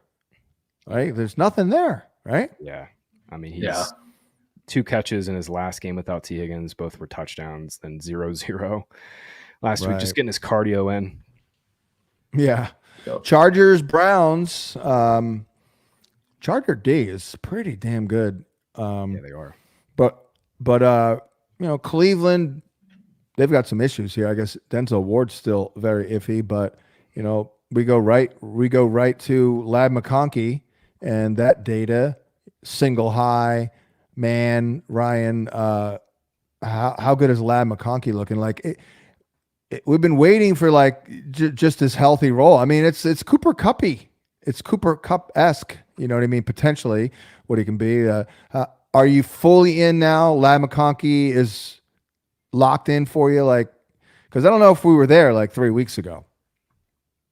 Right? There's nothing there, right? Yeah. I mean, he's 2 catches in his last game without T. Higgins. Both were touchdowns, then 0-0 last week. Just getting his cardio in. Yeah. Chargers, Browns. Charger D is pretty damn good. Yeah, they are. But Cleveland, they've got some issues here. I guess Denzel Ward's still very iffy, but we go right to Ladd McConkey and that data, single high, man, Ryan. How good is Ladd McConkey looking? Like we've been waiting for just this healthy role. I mean, it's Cooper Kuppy. It's Cooper Kupp-esque. You know what I mean? Potentially what he can be. Are you fully in now? Ladd McConkey is locked in for you? Because I don't know if we were there 3 weeks ago.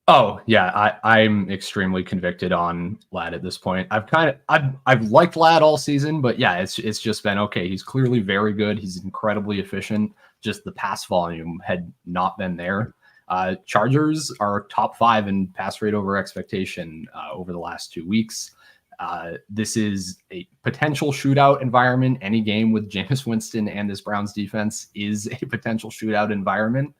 Oh yeah, I'm extremely convicted on Ladd at this point. I've liked Ladd all season, but yeah, it's just been okay. He's clearly very good. He's incredibly efficient. Just the pass volume had not been there. Chargers are top 5 in pass rate over expectation over the last 2 weeks. This is a potential shootout environment. Any game with Jameis Winston and this Browns defense is a potential shootout environment.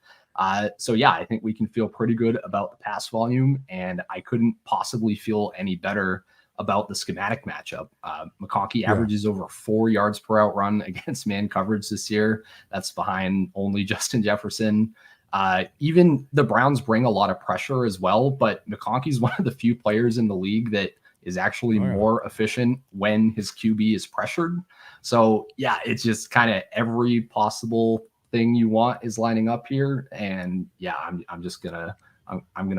So yeah, I think we can feel pretty good about the pass volume, and I couldn't possibly feel any better about the schematic matchup. McConkey averages over 4 yards per out run against man coverage this year. That's behind only Justin Jefferson. Even the Browns bring a lot of pressure as well, but McConkey's one of the few players in the league that is actually more efficient when his QB is pressured. So yeah, it's just kind of every possible thing you want is lining up here. And yeah, I'm just gonna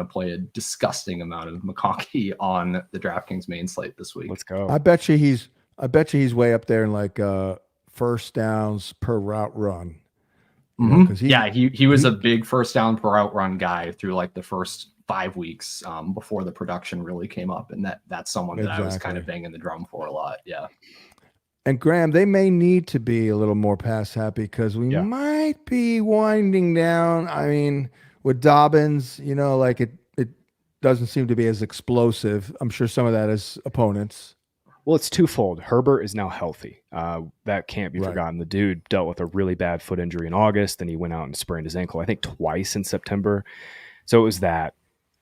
play a disgusting amount of McConkey on the DraftKings main slate this week. Let's go. I bet you he's way up there in like first downs per route run. He was a big first down per route run guy through like the first 5 weeks before the production really came up, and that's someone that I was kind of banging the drum for a lot. Yeah. And Graham, they may need to be a little more pass happy because we might be winding down. I mean, with Dobbins, like it doesn't seem to be as explosive. I'm sure some of that is opponents. Well, it's twofold. Herbert is now healthy. That can't be forgotten. The dude dealt with a really bad foot injury in August, then he went out and sprained his ankle, I think twice in September. So it was that.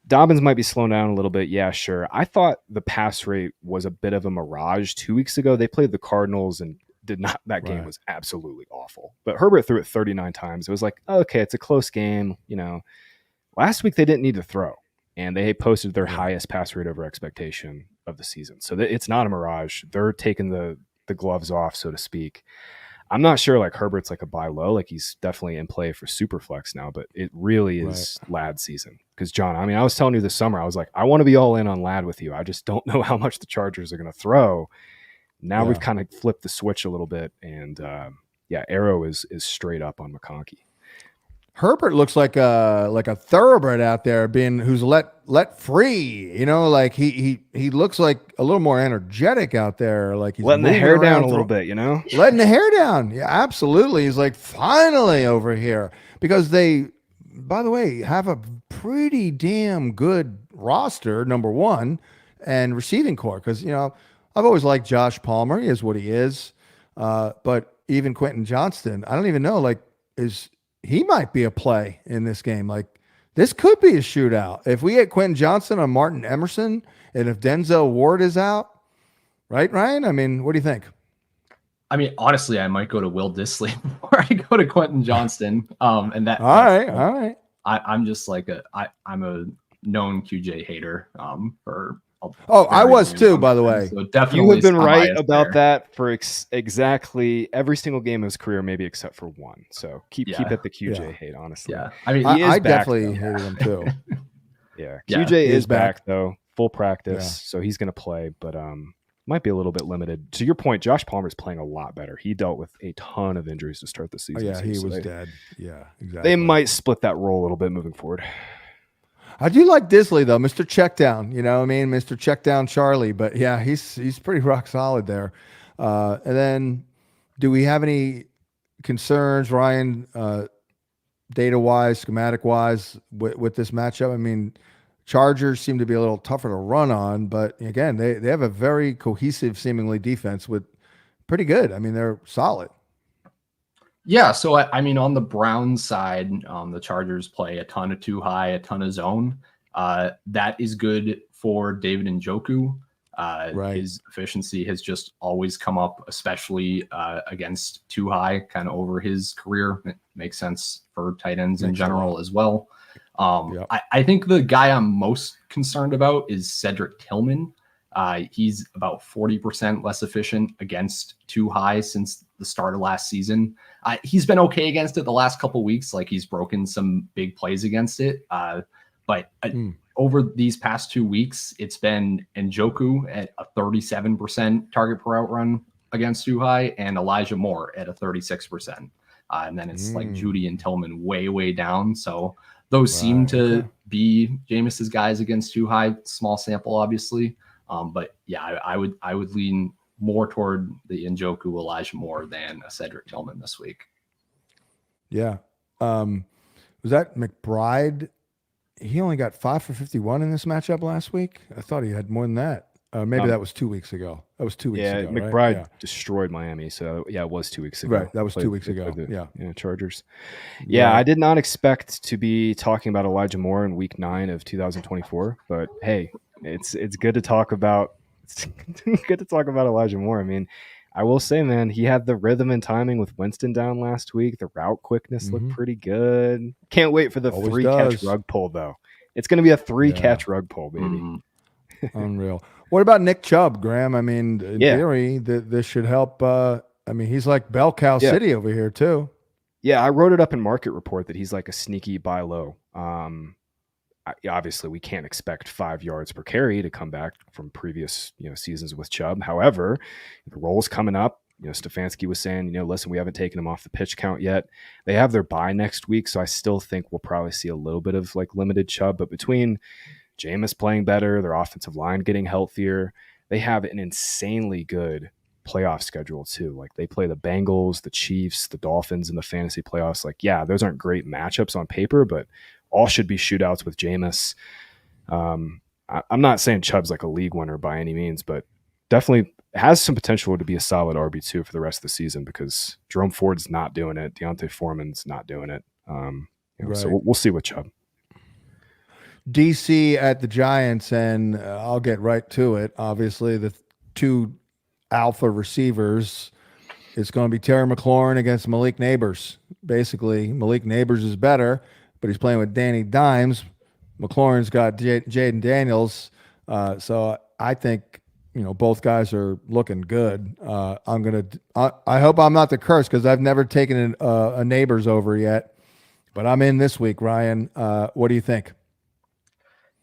Dobbins might be slowing down a little bit. Yeah, sure. I thought the pass rate was a bit of a mirage 2 weeks ago. They played the Cardinals and that game was absolutely awful. But Herbert threw it 39 times. It was like, okay, it's a close game. Last week they didn't need to throw, and they posted their highest pass rate over expectation of the season. So it's not a mirage. They're taking the gloves off, so to speak. I'm not sure like Herbert's like a buy low. Like he's definitely in play for super flex now, but it really is Lad season. Because John, I mean, I was telling you this summer, I was like, I want to be all in on Lad with you. I just don't know how much the Chargers are going to throw. Now we've kind of flipped the switch a little bit, and Arrow is straight up on McConkey. Herbert looks like a thoroughbred out there, who's let free. Like he looks like a little more energetic out there. Like he's letting the hair down a little bit, letting the hair down. Yeah, absolutely. He's like finally over here because they, by the way, have a pretty damn good roster. Number one, and receiving core because I've always liked Josh Palmer. He is what he is, but even Quentin Johnston, I don't even know he might be a play in this game. Like this could be a shootout. If we get Quentin Johnson on Martin Emerson, and if Denzel Ward is out, right, Ryan? I mean, what do you think? I mean, honestly, I might go to Will Dissly before I go to Quentin Johnston. And that. All right. I'm just like I'm a known QJ hater. I was too, by the way. So definitely, you have been right about that for exactly every single game of his career, maybe except for one. So keep at the QJ hate, honestly. Yeah, I mean, I definitely hated him too. QJ is back though, full practice, so he's going to play, but might be a little bit limited. To your point, Josh Palmer's playing a lot better. He dealt with a ton of injuries to start the season. He was dead. Yeah, exactly. They might split that role a little bit moving forward. I do like Dissly though, Mr. Checkdown. Mr. Checkdown Charlie. But yeah, he's pretty rock solid there. And then, do we have any concerns, Ryan, data wise, schematic wise, with this matchup? I mean, Chargers seem to be a little tougher to run on, but again, they have a very cohesive, seemingly defense with pretty good. I mean, they're solid. Yeah, so I mean, on the Browns side, the Chargers play a ton of too high, a ton of zone. That is good for David Njoku. His efficiency has just always come up, especially against too high, kind of over his career. It makes sense for tight ends in general as well. I think the guy I'm most concerned about is Cedric Tillman. He's about 40% less efficient against too high since the start of last season. He's been okay against it the last couple of weeks. Like he's broken some big plays against it. But over these past 2 weeks, it's been Njoku at a 37% target per out run against too high and Elijah Moore at a 36%. And then it's like Judy and Tillman way down. So those seem to be Jameis's guys against too high, small sample, obviously. But yeah, I would lean more toward the Njoku Elijah Moore than a Cedric Tillman this week. Yeah. Was that McBride? He only got 5 for 51 in this matchup last week. I thought he had more than that. Maybe that was 2 weeks ago. That was 2 weeks ago, McBride right? destroyed Miami. So, it was 2 weeks ago. Right, that was 2 weeks ago. Chargers. Yeah, Right. I did not expect to be talking about Elijah Moore in week 9 of 2024. But, hey, it's good to talk about Elijah Moore. I mean, I will say, man, he had the rhythm and timing with Winston down last week. The route quickness looked pretty good. Can't wait for the Always 3-catch rug pull, though. It's going to be a 3-catch rug pull, baby. Unreal. What about Nick Chubb, Graham? I mean, in theory, this should help. I mean, he's like bell cow city over here, too. Yeah, I wrote it up in Market Report that he's like a sneaky buy low. Obviously, we can't expect 5 yards per carry to come back from previous seasons with Chubb. However, the role's coming up. Stefanski was saying, listen, we haven't taken him off the pitch count yet. They have their bye next week, so I still think we'll probably see a little bit of like limited Chubb. But between Jameis playing better, their offensive line getting healthier, they have an insanely good playoff schedule too. Like they play the Bengals, the Chiefs, the Dolphins in the fantasy playoffs. Like, yeah, those aren't great matchups on paper, but all should be shootouts with Jameis. I'm not saying Chubb's like a league winner by any means, but definitely has some potential to be a solid RB2 for the rest of the season because Jerome Ford's not doing it. Deontay Foreman's not doing it. So we'll see with Chubb. DC at the Giants, and I'll get right to it. Obviously, the 2 alpha receivers. It's going to be Terry McLaurin against Malik Neighbors. Basically, Malik Neighbors is better, but he's playing with Danny Dimes. McLaurin's got Jaden Daniels. So I think, both guys are looking good. I hope I'm not the curse because I've never taken a Neighbors over yet, but I'm in this week, Ryan. What do you think?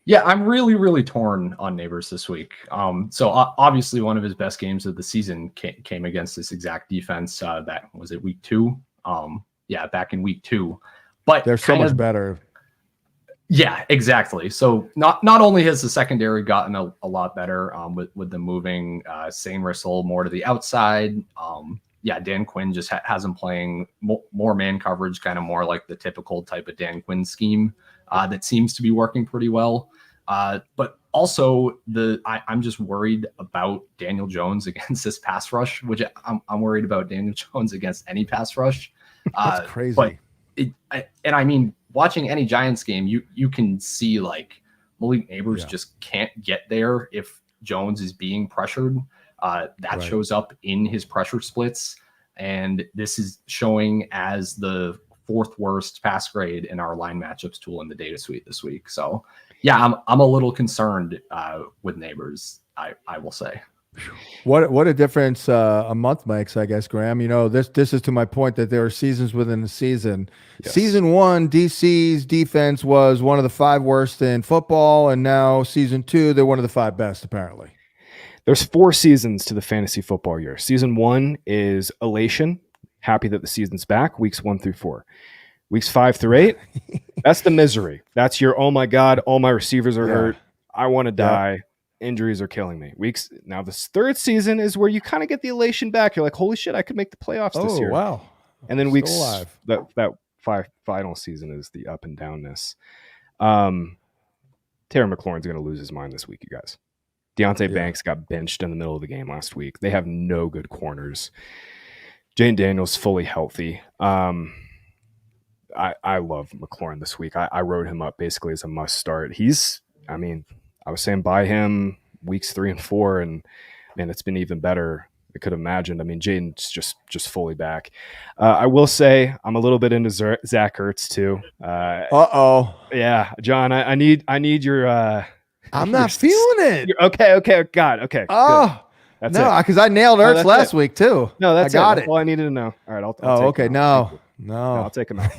Yeah, I'm really, really torn on Neighbors this week. So obviously one of his best games of the season came against this exact defense. That was it week 2. Back in week 2. But they're so much better. Yeah, exactly. So not only has the secondary gotten a lot better with the moving Sane Russell more to the outside. Dan Quinn just has him playing more man coverage, kind of more like the typical type of Dan Quinn scheme that seems to be working pretty well. But also I'm just worried about Daniel Jones against this pass rush, which I'm worried about Daniel Jones against any pass rush. That's crazy. But I mean, watching any Giants game, you can see like Malik Neighbors just can't get there if Jones is being pressured. That shows up in his pressure splits, and this is showing as the 4th worst pass grade in our line matchups tool in the data suite this week. So yeah, I'm a little concerned with Neighbors, I will say. What a difference a month makes, I guess, Graham. This is to my point that there are seasons within the season. Yes. Season 1, DC's defense was one of the 5 worst in football, and now season 2, they're one of the 5 best, apparently. There's 4 seasons to the fantasy football year. Season 1 is elation, happy that the season's back, weeks 1 through 4. Weeks 5 through 8, that's the misery. That's your, oh my God, all my receivers are hurt. I want to die. Injuries are killing me. Now this 3rd season is where you kind of get the elation back. You're like, holy shit, I could make the playoffs this year. Oh, wow. And then that 5 final season is the up and downness. Terry McLaurin's going to lose his mind this week, you guys. Deontay Banks got benched in the middle of the game last week. They have no good corners. Jane Daniels fully healthy. I love McLaurin this week. I wrote him up basically as a must start. I was saying buy him weeks 3 and 4, and man, it's been even better. I could imagine. I mean, Jaden's just fully back. I will say I'm a little bit into Zach Ertz too. Yeah, John, I need your. I'm not feeling it. Okay, God, okay. Oh, that's no, because I nailed Ertz last week too. No, I got it. All I needed to know. All right, I'll okay. No, I'll take him out.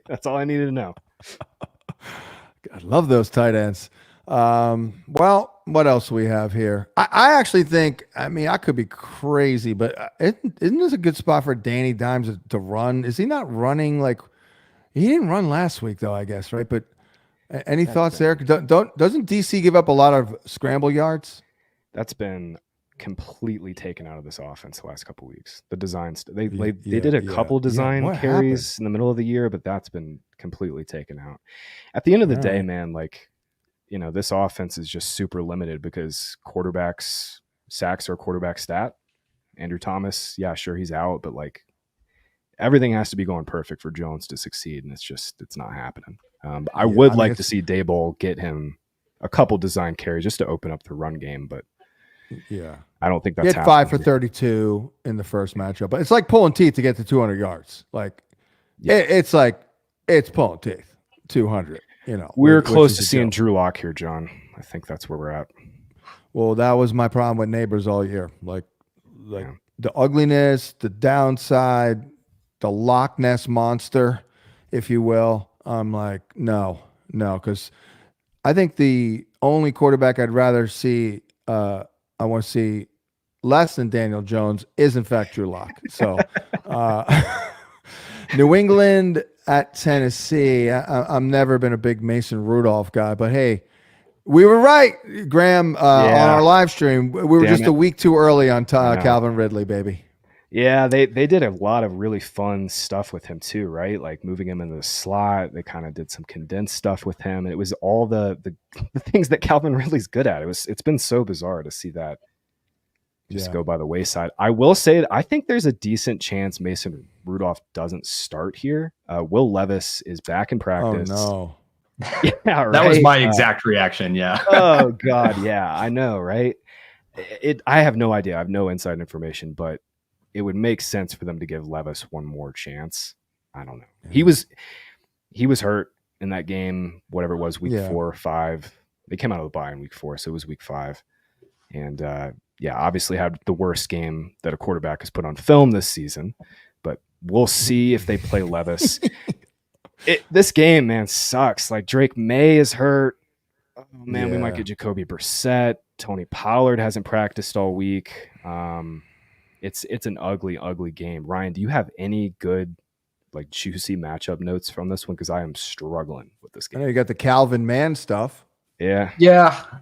That's all I needed to know. I love those tight ends. Well, what else do we have here? I actually think, I could be crazy, but isn't this a good spot for Danny Dimes to run? Is he not running he didn't run last week though, I guess, right? But any thoughts there? Doesn't DC give up a lot of scramble yards? That's been completely taken out of this offense the last couple of weeks. The designs they did a couple design carries in the middle of the year, but that's been completely taken out. At the end of the day, man, this offense is just super limited because quarterbacks sacks are a quarterback stat. Andrew Thomas, yeah, sure, he's out, but like everything has to be going perfect for Jones to succeed, and it's not happening. I would like to see Daboll get him a couple design carries just to open up the run game, but yeah, I don't think that's happening. 5 for 32 in the first matchup, but it's like pulling teeth to get to 200 yards. Like it's pulling teeth. 200. We're close to seeing Drew Lock here, John. I think that's where we're at. Well, that was my problem with Neighbors all year. Like the ugliness, the downside, the Loch Ness monster, if you will. I'm like, no, because I think the only quarterback I'd rather see, I want to see less than Daniel Jones is in fact Drew Lock. So New England at Tennessee. I've never been a big Mason Rudolph guy, but hey, we were right, Graham, on our live stream. We were just a week too early on Calvin Ridley, baby. Yeah, they did a lot of really fun stuff with him too, right? Like moving him into the slot. They kind of did some condensed stuff with him. And it was all the things that Calvin Ridley's good at. It's been so bizarre to see that just go by the wayside. I will say that I think there's a decent chance Mason Rudolph doesn't start here. Will Levis is back in practice. Oh no. Yeah, right. That was my exact reaction. Yeah. Oh God. Yeah, I know. Right. I have no idea. I have no inside information, but it would make sense for them to give Levis one more chance. I don't know. Yeah. He was hurt in that game, whatever it was, week 4 or 5. They came out of the bye in week 4, so it was week 5. And obviously had the worst game that a quarterback has put on film this season. But we'll see if they play Levis. This game, man, sucks. Like Drake May is hurt. Oh man, we might get Jacoby Brissett. Tony Pollard hasn't practiced all week. It's an ugly, ugly game. Ryan, do you have any good, like, juicy matchup notes from this one? Because I am struggling with this game. I know you got the Calvin Mann stuff. Yeah.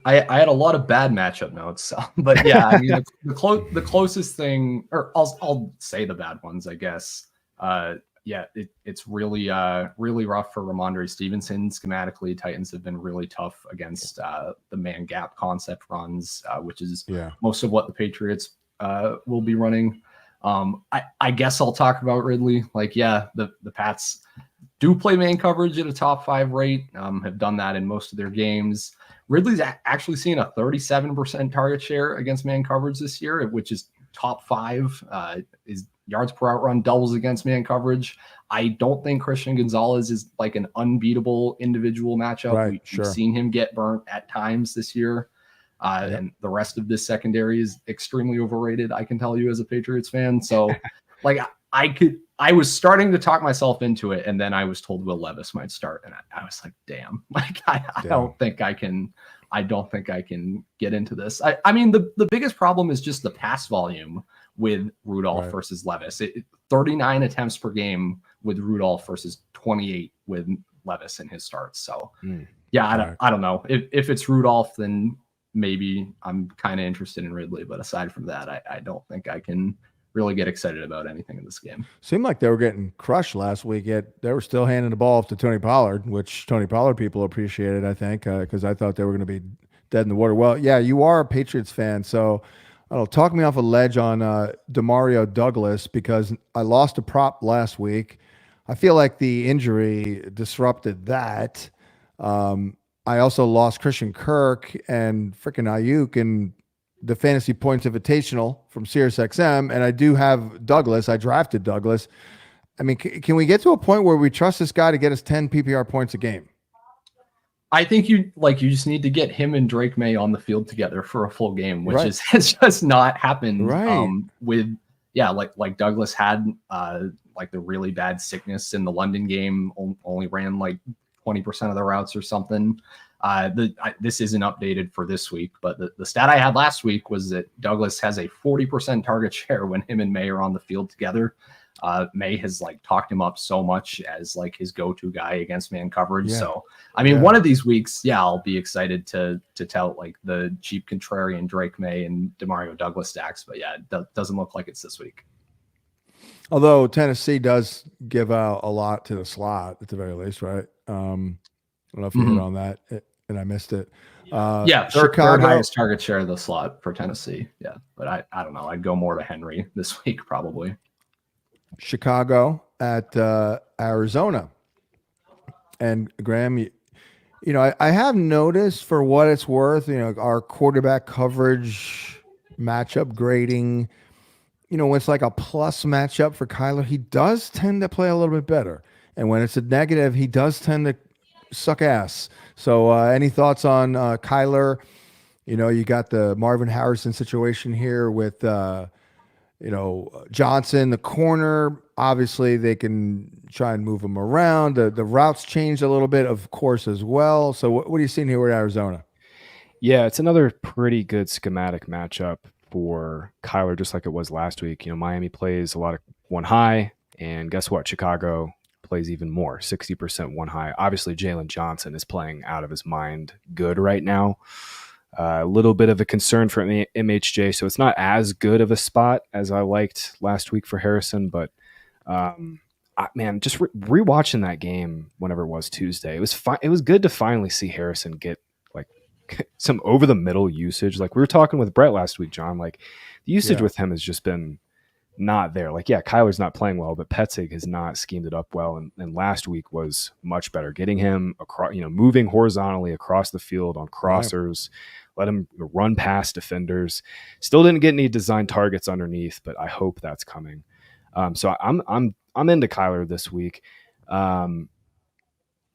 I had a lot of bad matchup notes, but yeah, I mean the closest thing, or I'll say the bad ones, I guess. It's really rough for Ramondre Stevenson. Schematically, Titans have been really tough against the man gap concept runs, which is most of what the Patriots will be running. I guess I'll talk about Ridley. Like, the Pats do play man coverage at a top 5 rate, have done that in most of their games. Ridley's actually seen a 37% target share against man coverage this year, which is top 5. His yards per out run doubles against man coverage. I don't think Christian Gonzalez is like an unbeatable individual matchup. Right, We've seen him get burnt at times this year. And the rest of this secondary is extremely overrated, I can tell you as a Patriots fan. So like I was starting to talk myself into it, and then I was told Will Levis might start, and I was like, damn, like I don't think I can get into this. I mean, the biggest problem is just the pass volume with Rudolph versus Levis. 39 attempts per game with Rudolph versus 28 with Levis in his starts. So I don't know. If it's Rudolph, then maybe I'm kind of interested in Ridley, but aside from that, I don't think I can really get excited about anything in this game. Seemed like they were getting crushed last week, yet they were still handing the ball off to Tony Pollard, which Tony Pollard people appreciated, I think, because I thought they were going to be dead in the water. Well, yeah, you are a Patriots fan, so I don't know, talk me off a ledge on Demario Douglas, because I lost a prop last week. I feel like the injury disrupted that. I also lost Christian Kirk and freaking Ayuk in the Fantasy Points Invitational from SiriusXM, and I do have Douglas. I drafted Douglas. I mean, can we get to a point where we trust this guy to get us 10 PPR points a game? I think you just need to get him and Drake May on the field together for a full game, which has just not happened. Like Douglas had like the really bad sickness in the London game, only ran like 20% of the routes or something. This isn't updated for this week, but the stat I had last week was that Douglas has a 40% target share when him and May are on the field together. May has like talked him up so much as like his go-to guy against man coverage. So, I mean, one of these weeks, I'll be excited to tout like the cheap contrarian Drake May and Demario Douglas stacks, but it doesn't look like it's this week. Although Tennessee does give out a lot to the slot at the very least, right? I don't know if you hit on that. and I missed it. Third highest target share of the slot for Tennessee. Yeah, but I don't know. I'd go more to Henry this week probably. Chicago at Arizona. And Graham, you know, I have noticed, for what it's worth, you know, our quarterback coverage matchup grading, you know, when it's like a plus matchup for Kyler, he does tend to play a little bit better. And when it's a negative, he does tend to suck ass. So any thoughts on Kyler? You know, you got the Marvin Harrison situation here with, you know, Johnson, the corner. Obviously, they can try and move him around. The routes changed a little bit, of course, as well. So what are you seeing here with Arizona? Yeah, it's another pretty good schematic matchup for Kyler, just like it was last week. You know, Miami plays a lot of one high, and guess what? Chicago plays even more, 60% one high. Obviously, Jalen Johnson is playing out of his mind good right now. A little bit of a concern for MHJ, so it's not as good of a spot as I liked last week for Harrison. But man, just rewatching that game whenever it was Tuesday, it was good to finally see Harrison get like some over the middle usage. Like we were talking with Brett last week, John. Like the usage with him has just been not there. Like, yeah, Kyler's not playing well, but Petzig has not schemed it up well. And last week was much better, getting him across, you know, moving horizontally across the field on crossers. Let him run past defenders. Still didn't get any design targets underneath, but I hope that's coming. So I'm into Kyler this week. You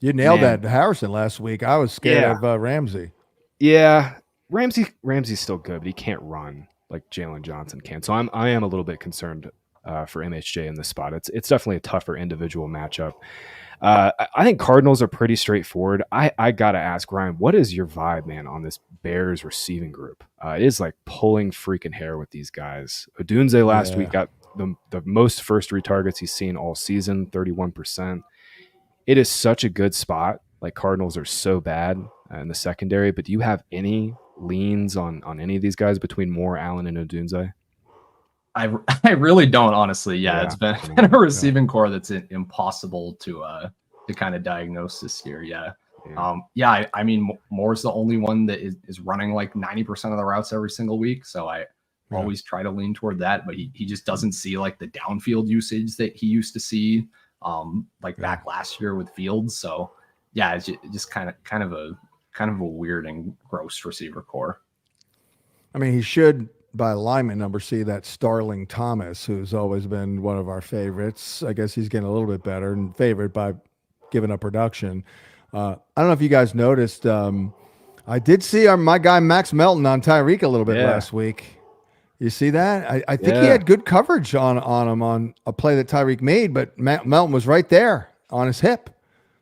nailed that Harrison last week. I was scared of Ramsey. Yeah, Ramsey's still good, but he can't run like Jalen Johnson can. So I am a little bit concerned for MHJ in this spot. It's definitely a tougher individual matchup. I think Cardinals are pretty straightforward. I gotta ask, Ryan, what is your vibe, man, on this Bears receiving group? It is like pulling freaking hair with these guys. Odunze last week got the most first three targets he's seen all season, 31%. It is such a good spot. Like Cardinals are so bad in the secondary, but do you have any leans on any of these guys between Moore, Allen, and Odunze? I really don't, honestly. It's been a receiving core that's impossible to kind of diagnose this year. I mean, Moore's the only one that is running like 90% of the routes every single week. So I always try to lean toward that, but he just doesn't see like the downfield usage that he used to see back last year with Fields. So it's just kind of a weird and gross receiver core. I mean, he should, by alignment number, see that Starling Thomas, who's always been one of our favorites. I guess he's getting a little bit better and favored by giving up production. I don't know if you guys noticed. I did see my guy Max Melton on Tyreek a little bit last week. You see that? I think he had good coverage on him on a play that Tyreek made, but Melton was right there on his hip.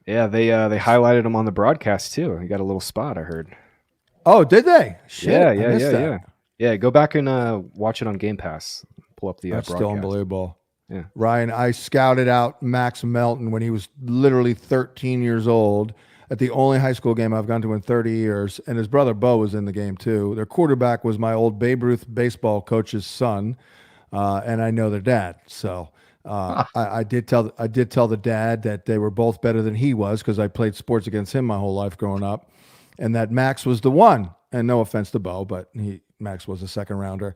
Yeah, they highlighted him on the broadcast too. He got a little spot, I heard. Oh, did they? Shit, Yeah, go back and watch it on Game Pass. Pull up the That's broadcast. Still unbelievable. Yeah. Ryan, I scouted out Max Melton when he was literally 13 years old at the only high school game I've gone to in 30 years, and his brother Bo was in the game too. Their quarterback was my old Babe Ruth baseball coach's son, and I know their dad. So I did tell the dad that they were both better than he was because I played sports against him my whole life growing up, and that Max was the one. And no offense to Bo, but Max was a second rounder.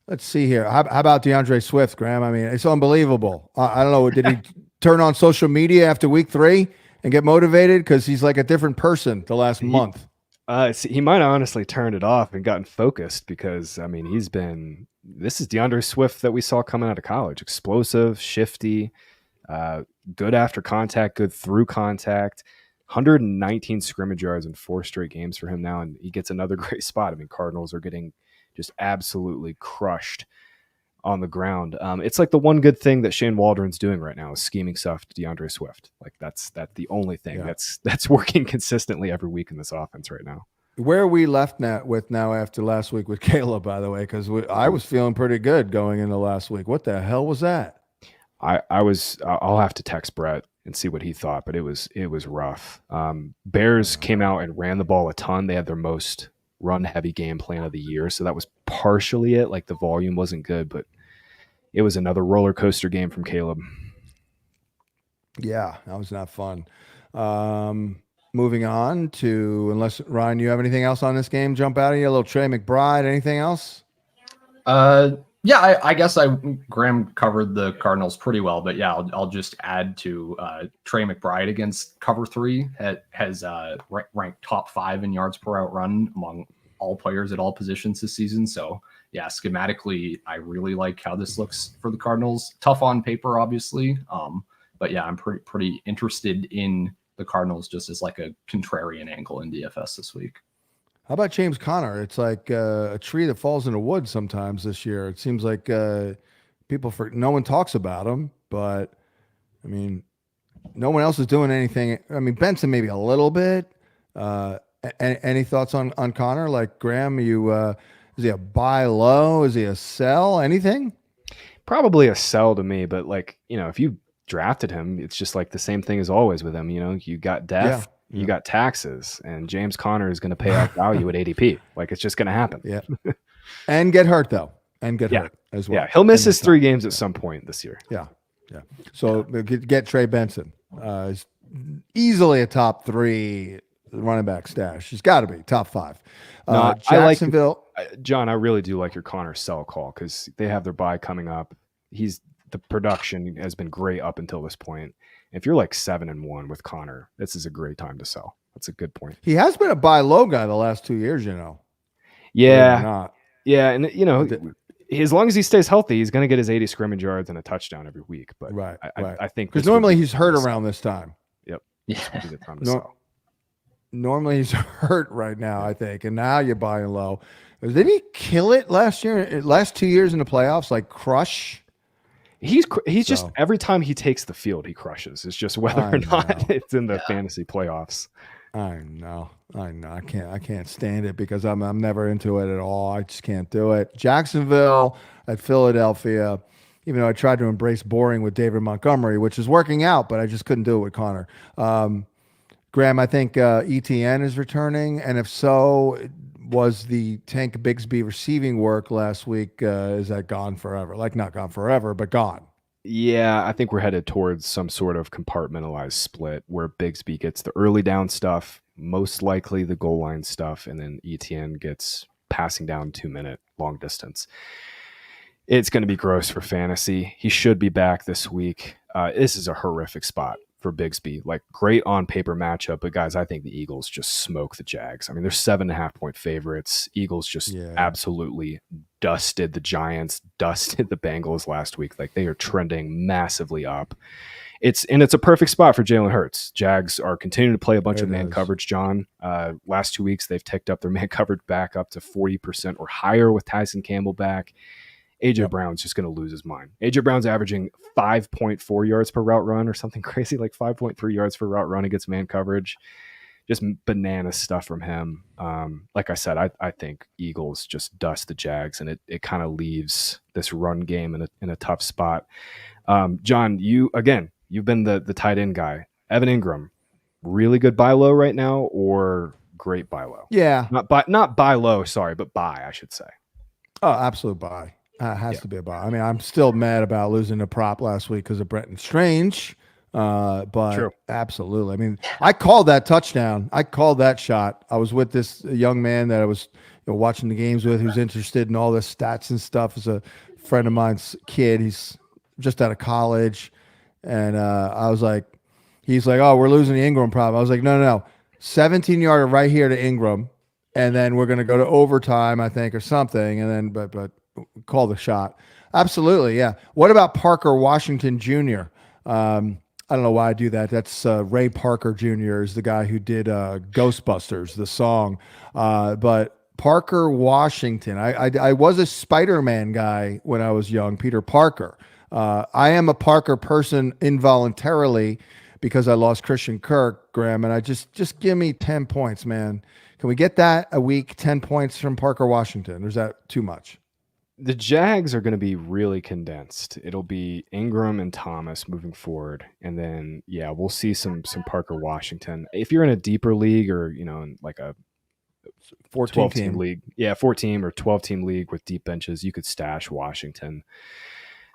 Let's see here. How about DeAndre Swift, Graham? I mean, it's unbelievable. I don't know. Did he turn on social media after week 3 and get motivated? Because he's like a different person the last month. He might have honestly turned it off and gotten focused because, I mean, this is DeAndre Swift that we saw coming out of college. Explosive, shifty, good after contact, good through contact. 119 scrimmage yards in 4 straight games for him now, and he gets another great spot. I mean, Cardinals are getting just absolutely crushed on the ground. It's like the one good thing that Shane Waldron's doing right now is scheming stuff to DeAndre Swift. Like that's the only thing that's working consistently every week in this offense right now. Where are we left now after last week with Caleb, by the way? Because I was feeling pretty good going into last week. What the hell was that? I'll have to text Brett and see what he thought, but it was rough. Bears came out and ran the ball a ton. They had their most run-heavy game plan of the year, so that was partially it. Like the volume wasn't good, but it was another roller coaster game from Caleb. Yeah, that was not fun. moving on to, unless Ryan, you have anything else on this game jump out at you? A little Trey McBride, anything else? Yeah, I guess Graham covered the Cardinals pretty well, but yeah, I'll just add to Trey McBride against cover 3 has ranked top 5 in yards per route run among all players at all positions this season. So yeah, schematically, I really like how this looks for the Cardinals. Tough on paper, obviously, but yeah, I'm pretty interested in the Cardinals just as like a contrarian angle in DFS this week. How about James Conner? It's like a tree that falls in the woods sometimes this year. It seems like no one talks about him, but I mean, no one else is doing anything. I mean, Benson maybe a little bit. Any thoughts on Conner? Like Graham, is he a buy low? Is he a sell? Anything? Probably a sell to me, but like, if you drafted him, it's just like the same thing as always with him. You got depth. Yeah. You got taxes, and James Conner is going to pay out value at ADP. Like, it's just going to happen. Yeah. And get hurt, though. And get hurt as well. Yeah. He'll miss his 3 games at some point this year. Yeah. Yeah. So get Trey Benson. He's easily a top 3 running back stash. He's got to be top 5. No, Jacksonville. John, I really do like your Conner sell call because they have their bye coming up. The production has been great up until this point. If you're like 7-1 with Conner, this is a great time to sell. That's a good point. He has been a buy low guy the last 2 years, Yeah. Yeah. And, as long as he stays healthy, he's going to get his 80 scrimmage yards and a touchdown every week. But right. I think because normally he's hurt around this time. Yep. Yeah. Normally he's hurt right now, I think. And now you're buying low. Did he kill it last year? Last 2 years in the playoffs, like crush? He's just every time he takes the field, he crushes. It's just whether or not it's in the fantasy playoffs. I know. I can't stand it because I'm never into it at all. I just can't do it. Jacksonville at Philadelphia, even though I tried to embrace boring with David Montgomery, which is working out, but I just couldn't do it with Conner. Graham, I think ETN is returning, and if so, was the Tank Bigsby receiving work last week, is that gone forever? Like, not gone forever, but gone. Yeah, I think we're headed towards some sort of compartmentalized split where Bigsby gets the early down stuff, most likely the goal line stuff, and then ETN gets passing down 2-minute long distance. It's going to be gross for fantasy. He should be back this week. This is a horrific spot for Bigsby. Like, great on paper matchup, but guys, I think the Eagles just smoke the Jags. I mean, they're 7.5 point favorites. Eagles just absolutely dusted the Giants, dusted the Bengals last week. Like, they are trending massively up. It's a perfect spot for Jalen Hurts. Jags are continuing to play a bunch of man coverage, John. Last 2 weeks, they've ticked up their man coverage back up to 40% or higher with Tyson Campbell back. AJ Brown's just going to lose his mind. AJ Brown's averaging 5.4 yards per route run or something crazy, like 5.3 yards per route run against man coverage. Just banana stuff from him. Like I said, I think Eagles just dust the Jags, and it kind of leaves this run game in a tough spot. John, you've been the tight end guy. Evan Ingram, really good buy low right now, or great buy low? Yeah, not buy low. Sorry, but buy, I should say. Oh, absolute buy. Has to be a buy. I mean, I'm still mad about losing the prop last week because of Brenton Strange, but True. Absolutely. I mean, I called that touchdown. I called that shot. I was with this young man that I was watching the games with, who's interested in all the stats and stuff. Is a friend of mine's kid. He's just out of college, and I was like, he's like, "Oh, we're losing the Ingram prop." I was like, "No, 17-yarder right here to Ingram, and then we're going to go to overtime, I think, or something, and then but." Call the shot. Absolutely, yeah. What about Parker Washington Jr.? I don't know why I do that. That's Ray Parker Jr. is the guy who did Ghostbusters, the song. But Parker Washington, I was a Spider-Man guy when I was young, Peter Parker. I am a Parker person involuntarily because I lost Christian Kirk, Graham, and I just give me 10 points, man. Can we get that a week, 10 points from Parker Washington? Or is that too much? The Jags are going to be really condensed. It'll be Ingram and Thomas moving forward. And then, we'll see some Parker Washington. If you're in a deeper league or, in like a 14-team league, 14 or 12-team league with deep benches, you could stash Washington.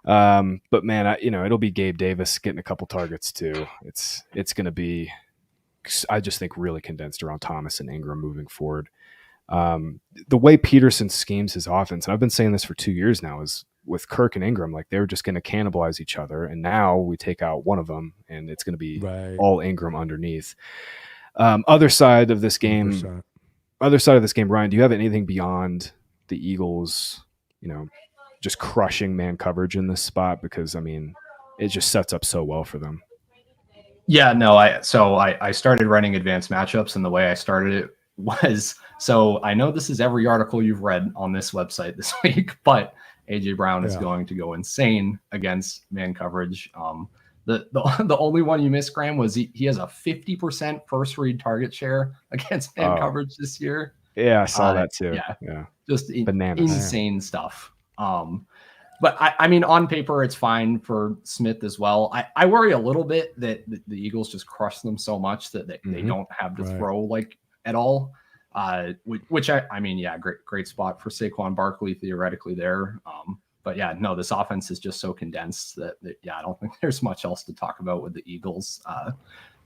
But man, it'll be Gabe Davis getting a couple targets too. It's going to be I just think really condensed around Thomas and Ingram moving forward. The way Peterson schemes his offense, and I've been saying this for 2 years now, is with Kirk and Ingram, like they were just going to cannibalize each other. And now we take out one of them and it's going to be all Ingram underneath. Other side of this game, 100%. Ryan, do you have anything beyond the Eagles, just crushing man coverage in this spot? Because it just sets up so well for them. Yeah, no, I started running advanced matchups, and the way I started it was, so I know this is every article you've read on this website this week, but AJ Brown is going to go insane against man coverage. The only one you missed, Graham, was he has a 50% first read target share against man coverage this year. Yeah, I saw that too. Yeah. Just insane stuff. But on paper, it's fine for Smith as well. I worry a little bit that the Eagles just crush them so much that they don't have to throw like at all. Which great spot for Saquon Barkley theoretically there. But yeah, no, this offense is just so condensed that I don't think there's much else to talk about with the Eagles.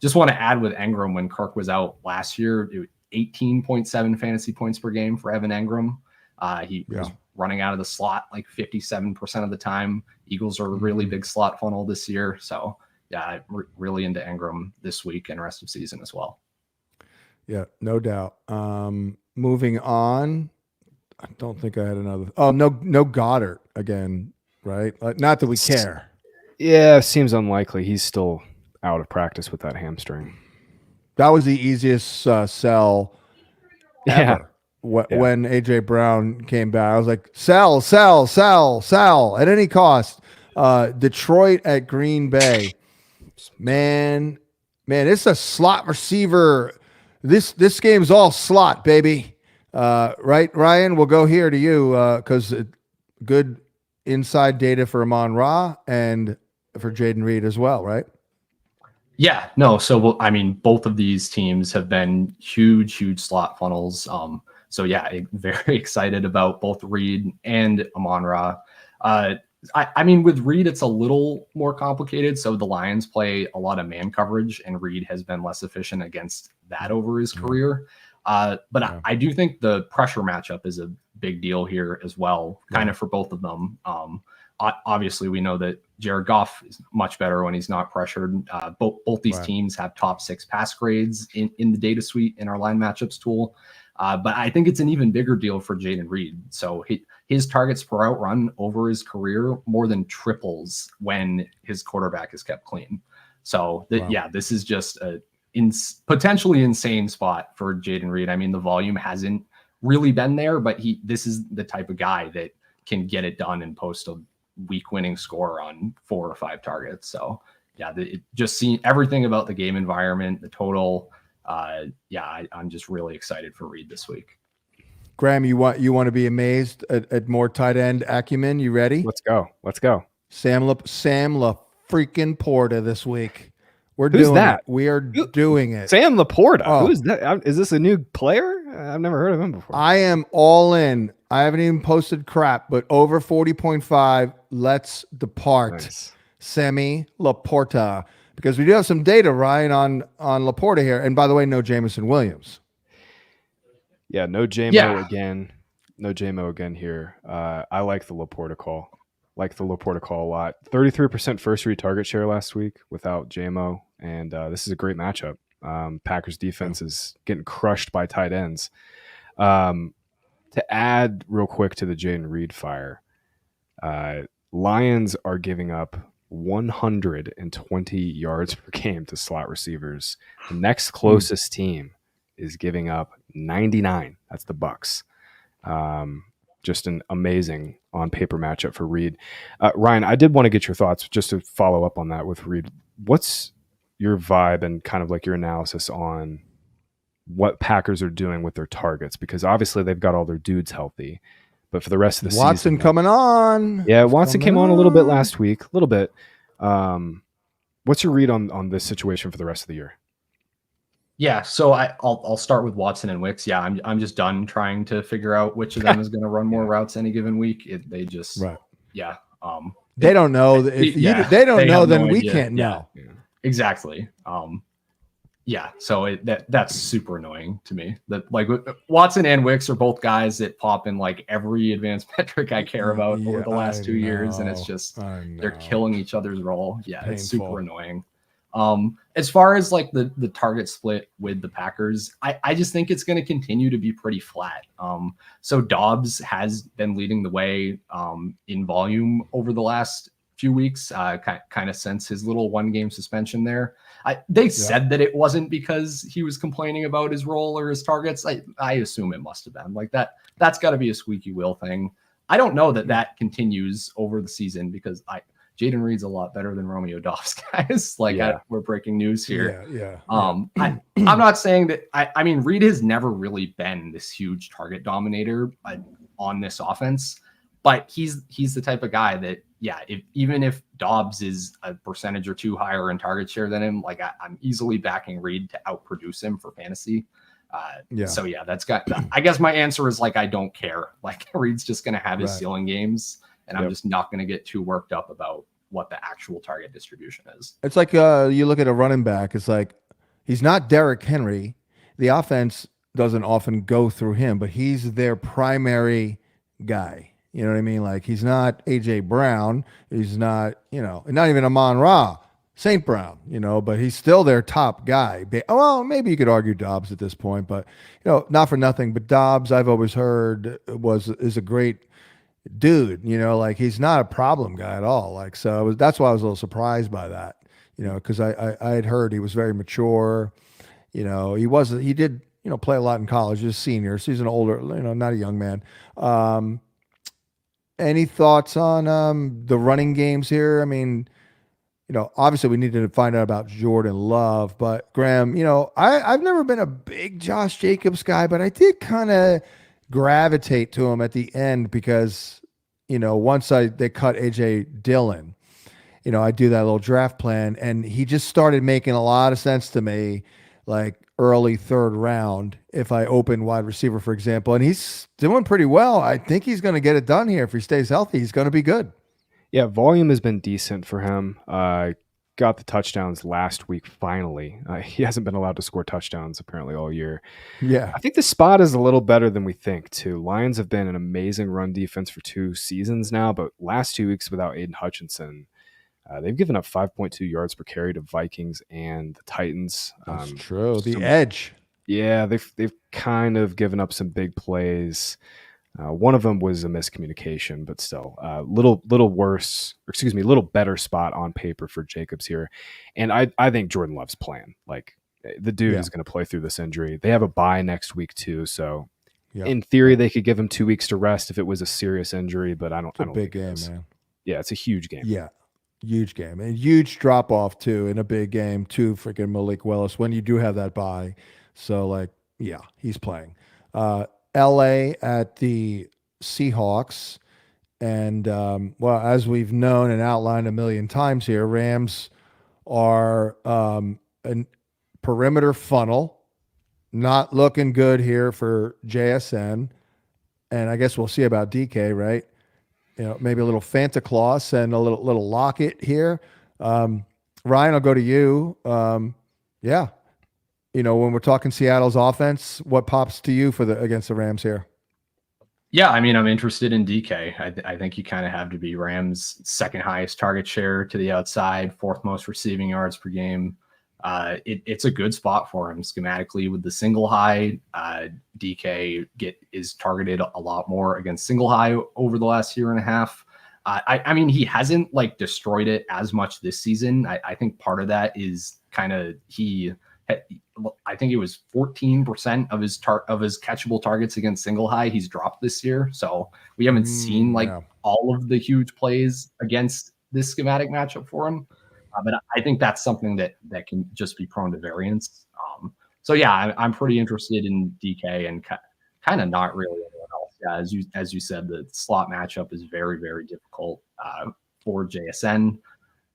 Just want to add with Engram, when Kirk was out last year, it was 18.7 fantasy points per game for Evan Engram. He was running out of the slot like 57% of the time. Eagles are a really big slot funnel this year. So yeah, really into Engram this week and rest of season as well. Yeah, no doubt. Moving on. I don't think I had another. Oh, no Goddard again, right? Not that we care. Yeah, seems unlikely. He's still out of practice with that hamstring. That was the easiest sell ever. When AJ Brown came back, I was like, sell at any cost. Detroit at Green Bay. Man, it's a slot receiver. This game's all slot, baby. Right, Ryan? We'll go here to you because good inside data for Amon-Ra and for Jaden Reed as well, right? Yeah, no. So, both of these teams have been huge slot funnels. So yeah, very excited about both Reed and Amon-Ra. With Reed, it's a little more complicated. So the Lions play a lot of man coverage, and Reed has been less efficient against that over his career. But I do think the pressure matchup is a big deal here as well, kind of for both of them. Obviously, we know that Jared Goff is much better when he's not pressured. Both these teams have top 6 pass grades in the data suite in our line matchups tool. But I think it's an even bigger deal for Jaden Reed. So his targets per out run over his career more than triples when his quarterback is kept clean. So this is just a potentially insane spot for Jaden Reed. The volume hasn't really been there, but this is the type of guy that can get it done and post a week winning score on 4 or 5 targets. So just seeing everything about the game environment, the total. I'm just really excited for Reed this week. Graham, you want to be amazed at more tight end acumen? You ready? Let's go. Sam freaking Porta this week. Who's doing that? It. We are doing it. Sam Laporta. Oh. Who is that? Is this a new player? I've never heard of him before. I am all in. I haven't even posted crap, but over 40.5. Let's depart. Nice. Sammy Laporta. Because we do have some data, Ryan, on Laporta here. And by the way, no Jameson Williams. Yeah, no JMO again. No JMO again here. I like the Laporta call. A lot. 33% first read target share last week without JMO. And this is a great matchup. Packers defense is getting crushed by tight ends. To add real quick to the Jaden Reed fire, Lions are giving up 120 yards per game to slot receivers. The next closest team is giving up 99. That's the Bucks. Just an amazing on paper matchup for Reed. Ryan, I did want to get your thoughts just to follow up on that with Reed. What's your vibe and kind of like your analysis on what Packers are doing with their targets? Because obviously they've got all their dudes healthy. But for the rest of the Watson season, coming on. Yeah, Watson came on a little bit last week, a little bit. What's your read on this situation for the rest of the year? Yeah, so I'll start with Watson and Wicks. Yeah, I'm just done trying to figure out which of them is going to run more routes any given week. They just they don't know. They don't know, then we can't know. Yeah. Exactly. Yeah, so that's super annoying to me. That like Watson and Wicks are both guys that pop in like every advanced metric I care about over the last 2 years, and it's just they're killing each other's role. Yeah, it's super annoying. As far as like the target split with the Packers, I just think it's going to continue to be pretty flat. So Dobbs has been leading the way in volume over the last few weeks, kind of since his little 1-game suspension there. They said that it wasn't because he was complaining about his role or his targets. I assume it must have been like that. That's got to be a squeaky wheel thing. I don't know that continues over the season because Jaden Reed's a lot better than Romeo Dobbs, guys. We're breaking news here. I'm not saying that. I mean, Reed has never really been this huge target dominator on this offense, but he's the type of guy that, even if Dobbs is a percentage or two higher in target share than him, like I'm easily backing Reed to outproduce him for fantasy. So that's got. I guess my answer is like I don't care. Like Reed's just going to have his ceiling games. And I'm just not going to get too worked up about what the actual target distribution is. It's like you look at a running back. It's like he's not Derrick Henry. The offense doesn't often go through him, but he's their primary guy. You know what I mean? Like he's not A.J. Brown. He's not, not even Amon-Ra, St. Brown, but he's still their top guy. Well, maybe you could argue Dobbs at this point, but, not for nothing. But Dobbs, I've always heard, is a great dude, like he's not a problem guy at all. Like, so that's why I was a little surprised by that, because I had heard he was very mature. He did, play a lot in college. He's a senior, so he's an older, not a young man. Any thoughts on the running games here? I mean, obviously we need to find out about Jordan Love, but Graham, I've never been a big Josh Jacobs guy, but I did kind of gravitate to him at the end because, once they cut AJ Dillon, I do that little draft plan and he just started making a lot of sense to me, like early 3rd round, if I open wide receiver, for example, and he's doing pretty well. I think he's going to get it done here. If he stays healthy, he's going to be good. Yeah, volume has been decent for him. Got the touchdowns last week, finally. He hasn't been allowed to score touchdowns apparently all year. Yeah. I think the spot is a little better than we think, too. Lions have been an amazing run defense for 2 seasons now, but last 2 weeks without Aiden Hutchinson, they've given up 5.2 yards per carry to Vikings and the Titans. That's true. The edge. Yeah, they've kind of given up some big plays. One of them was a miscommunication, but still, little better spot on paper for Jacobs here. And I think Jordan Love's playing. Like the dude is going to play through this injury. They have a bye next week too, so in theory they could give him 2 weeks to rest if it was a serious injury. But I don't. It's a big game, man. Yeah, it's a huge game. Yeah, huge game and huge drop off too in a big game too. Freaking Malik Willis when you do have that bye. So he's playing. LA at the Seahawks. And, as we've known and outlined a million times here, Rams are a perimeter funnel. Not looking good here for JSN. And I guess we'll see about DK, right? Maybe a little Fanta Claus and a little Lockett here. Ryan, I'll go to you. When we're talking Seattle's offense, what pops to you against the Rams here? Yeah, I mean, I'm interested in DK. I think you kind of have to be Rams' 2nd highest target share to the outside, 4th most receiving yards per game. It's a good spot for him schematically with the single high. DK is targeted a lot more against single high over the last year and a half. I mean, he hasn't destroyed it as much this season. I think part of that is kind of I think it was 14% of his catchable targets against single high he's dropped this year. So we haven't seen all of the huge plays against this schematic matchup for him. But I think that's something that can just be prone to variance. I'm pretty interested in DK and kind of not really anyone else. Yeah, as you said, the slot matchup is very, very difficult for JSN.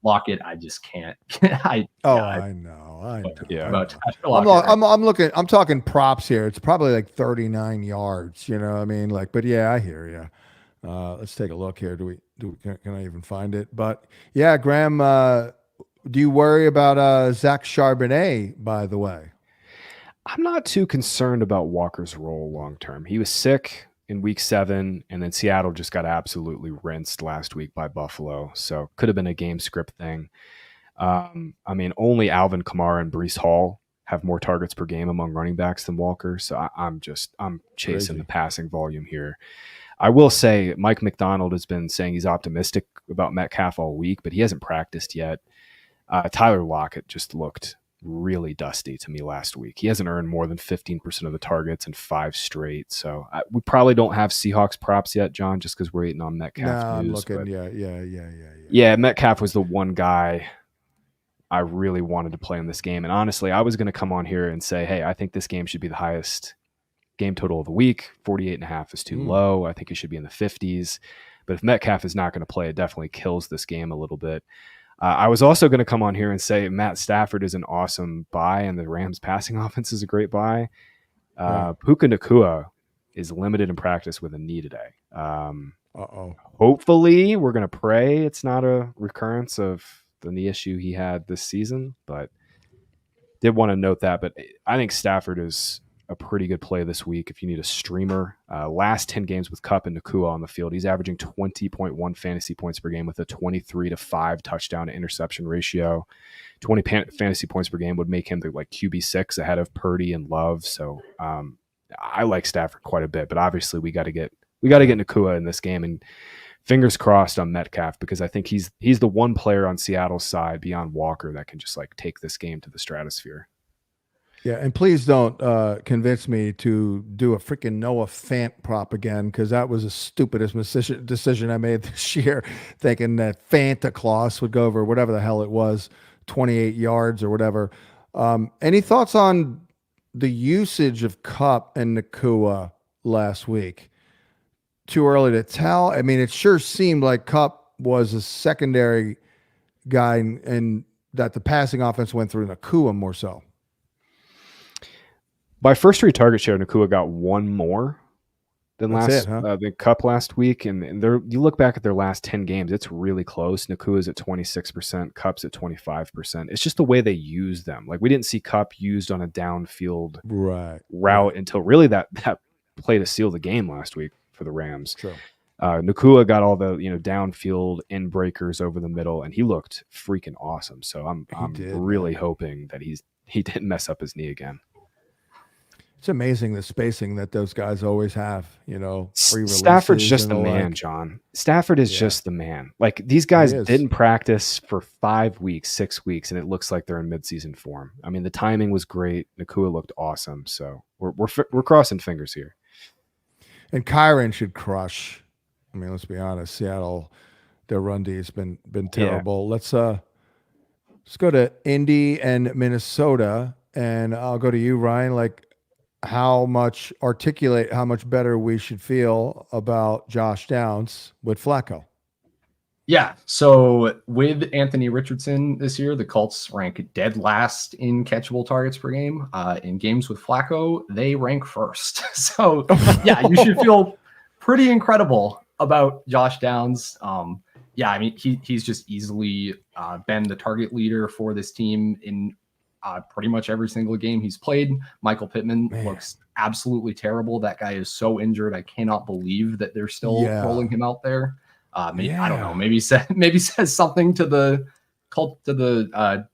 Lockett, I just can't. I know. Yeah. I'm talking props here. It's probably like 39 yards. You know what I mean? But yeah, I hear you. Let's take a look here. Can I even find it? But yeah, Graham, Do you worry about Zach Charbonnet, by the way? I'm not too concerned about Walker's role long term. He was sick in week 7, and then Seattle just got absolutely rinsed last week by Buffalo. So could have been a game script thing. I mean, only Alvin Kamara and Breece Hall have more targets per game among running backs than Walker. So I'm chasing Crazy. the passing volume here. I will say Mike McDonald has been saying he's optimistic about Metcalf all week, but he hasn't practiced yet. Tyler Lockett just looked really dusty to me last week. He hasn't earned more than 15% of the targets in 5 straight. So we probably don't have Seahawks props yet, John, just because we're waiting on Metcalf No, I'm news. looking. But Yeah. Metcalf was the one guy I really wanted to play in this game. And honestly, I was going to come on here and say, hey, I think this game should be the highest game total of the week. 48.5 is too low. I think it should be in the 50s. But if Metcalf is not going to play, it definitely kills this game a little bit. I was also going to come on here and say Matt Stafford is an awesome buy, and the Rams passing offense is a great buy. Puka Nacua is limited in practice with a knee today. Hopefully, we're going to pray it's not a recurrence of the knee issue he had this season, but did want to note that. But I think Stafford is a pretty good play this week if you need a streamer. Last 10 games with Kupp and Nacua on the field, he's averaging 20.1 fantasy points per game with a 23-5 touchdown to interception ratio. 20 fantasy points per game would make him the QB6 ahead of Purdy and Love. So I like Stafford quite a bit, but obviously we got to get Nacua in this game, and fingers crossed on Metcalf, because I think he's the one player on Seattle's side beyond Walker that can just take this game to the stratosphere. Yeah, and please don't convince me to do a freaking Noah Fant prop again, because that was the stupidest decision I made this year, thinking that Fanta Claus would go over whatever the hell it was, 28 yards or whatever. Any thoughts on the usage of Kupp and Nacua last week? Too early to tell. I mean, it sure seemed like Kupp was a secondary guy, and that the passing offense went through Nacua more so. By first three target share, Nacua got one more than the Kupp last week. And you look back at their last 10 games, it's really close. Nakua's at 26%, Kupp's at 25%. It's just the way they use them. We didn't see Kupp used on a downfield route until really that play to seal the game last week for the Rams. True. Nacua got all the downfield in breakers over the middle, and he looked freaking awesome. So I'm really hoping that he didn't mess up his knee again. It's amazing the spacing that those guys always have, Stafford's just the man, John. Stafford is just the man. These guys didn't practice for 5 weeks, 6 weeks, and it looks like they're in midseason form. I mean, the timing was great. Nacua looked awesome. So we're crossing fingers here. And Kyron should crush. I mean, let's be honest. Seattle, their run D has been terrible. Yeah. Let's go to Indy and Minnesota, and I'll go to you, Ryan. How much better we should feel about Josh Downs with Flacco. Yeah. So with Anthony Richardson this year, the Colts rank dead last in catchable targets per game. In games with Flacco, they rank first. So yeah, you should feel pretty incredible about Josh Downs. Yeah, I mean, he's just easily been the target leader for this team in pretty much every single game he's played. Michael Pittman looks absolutely terrible. That guy is so injured. I cannot believe that they're still rolling him out there. I don't know. Maybe says something to the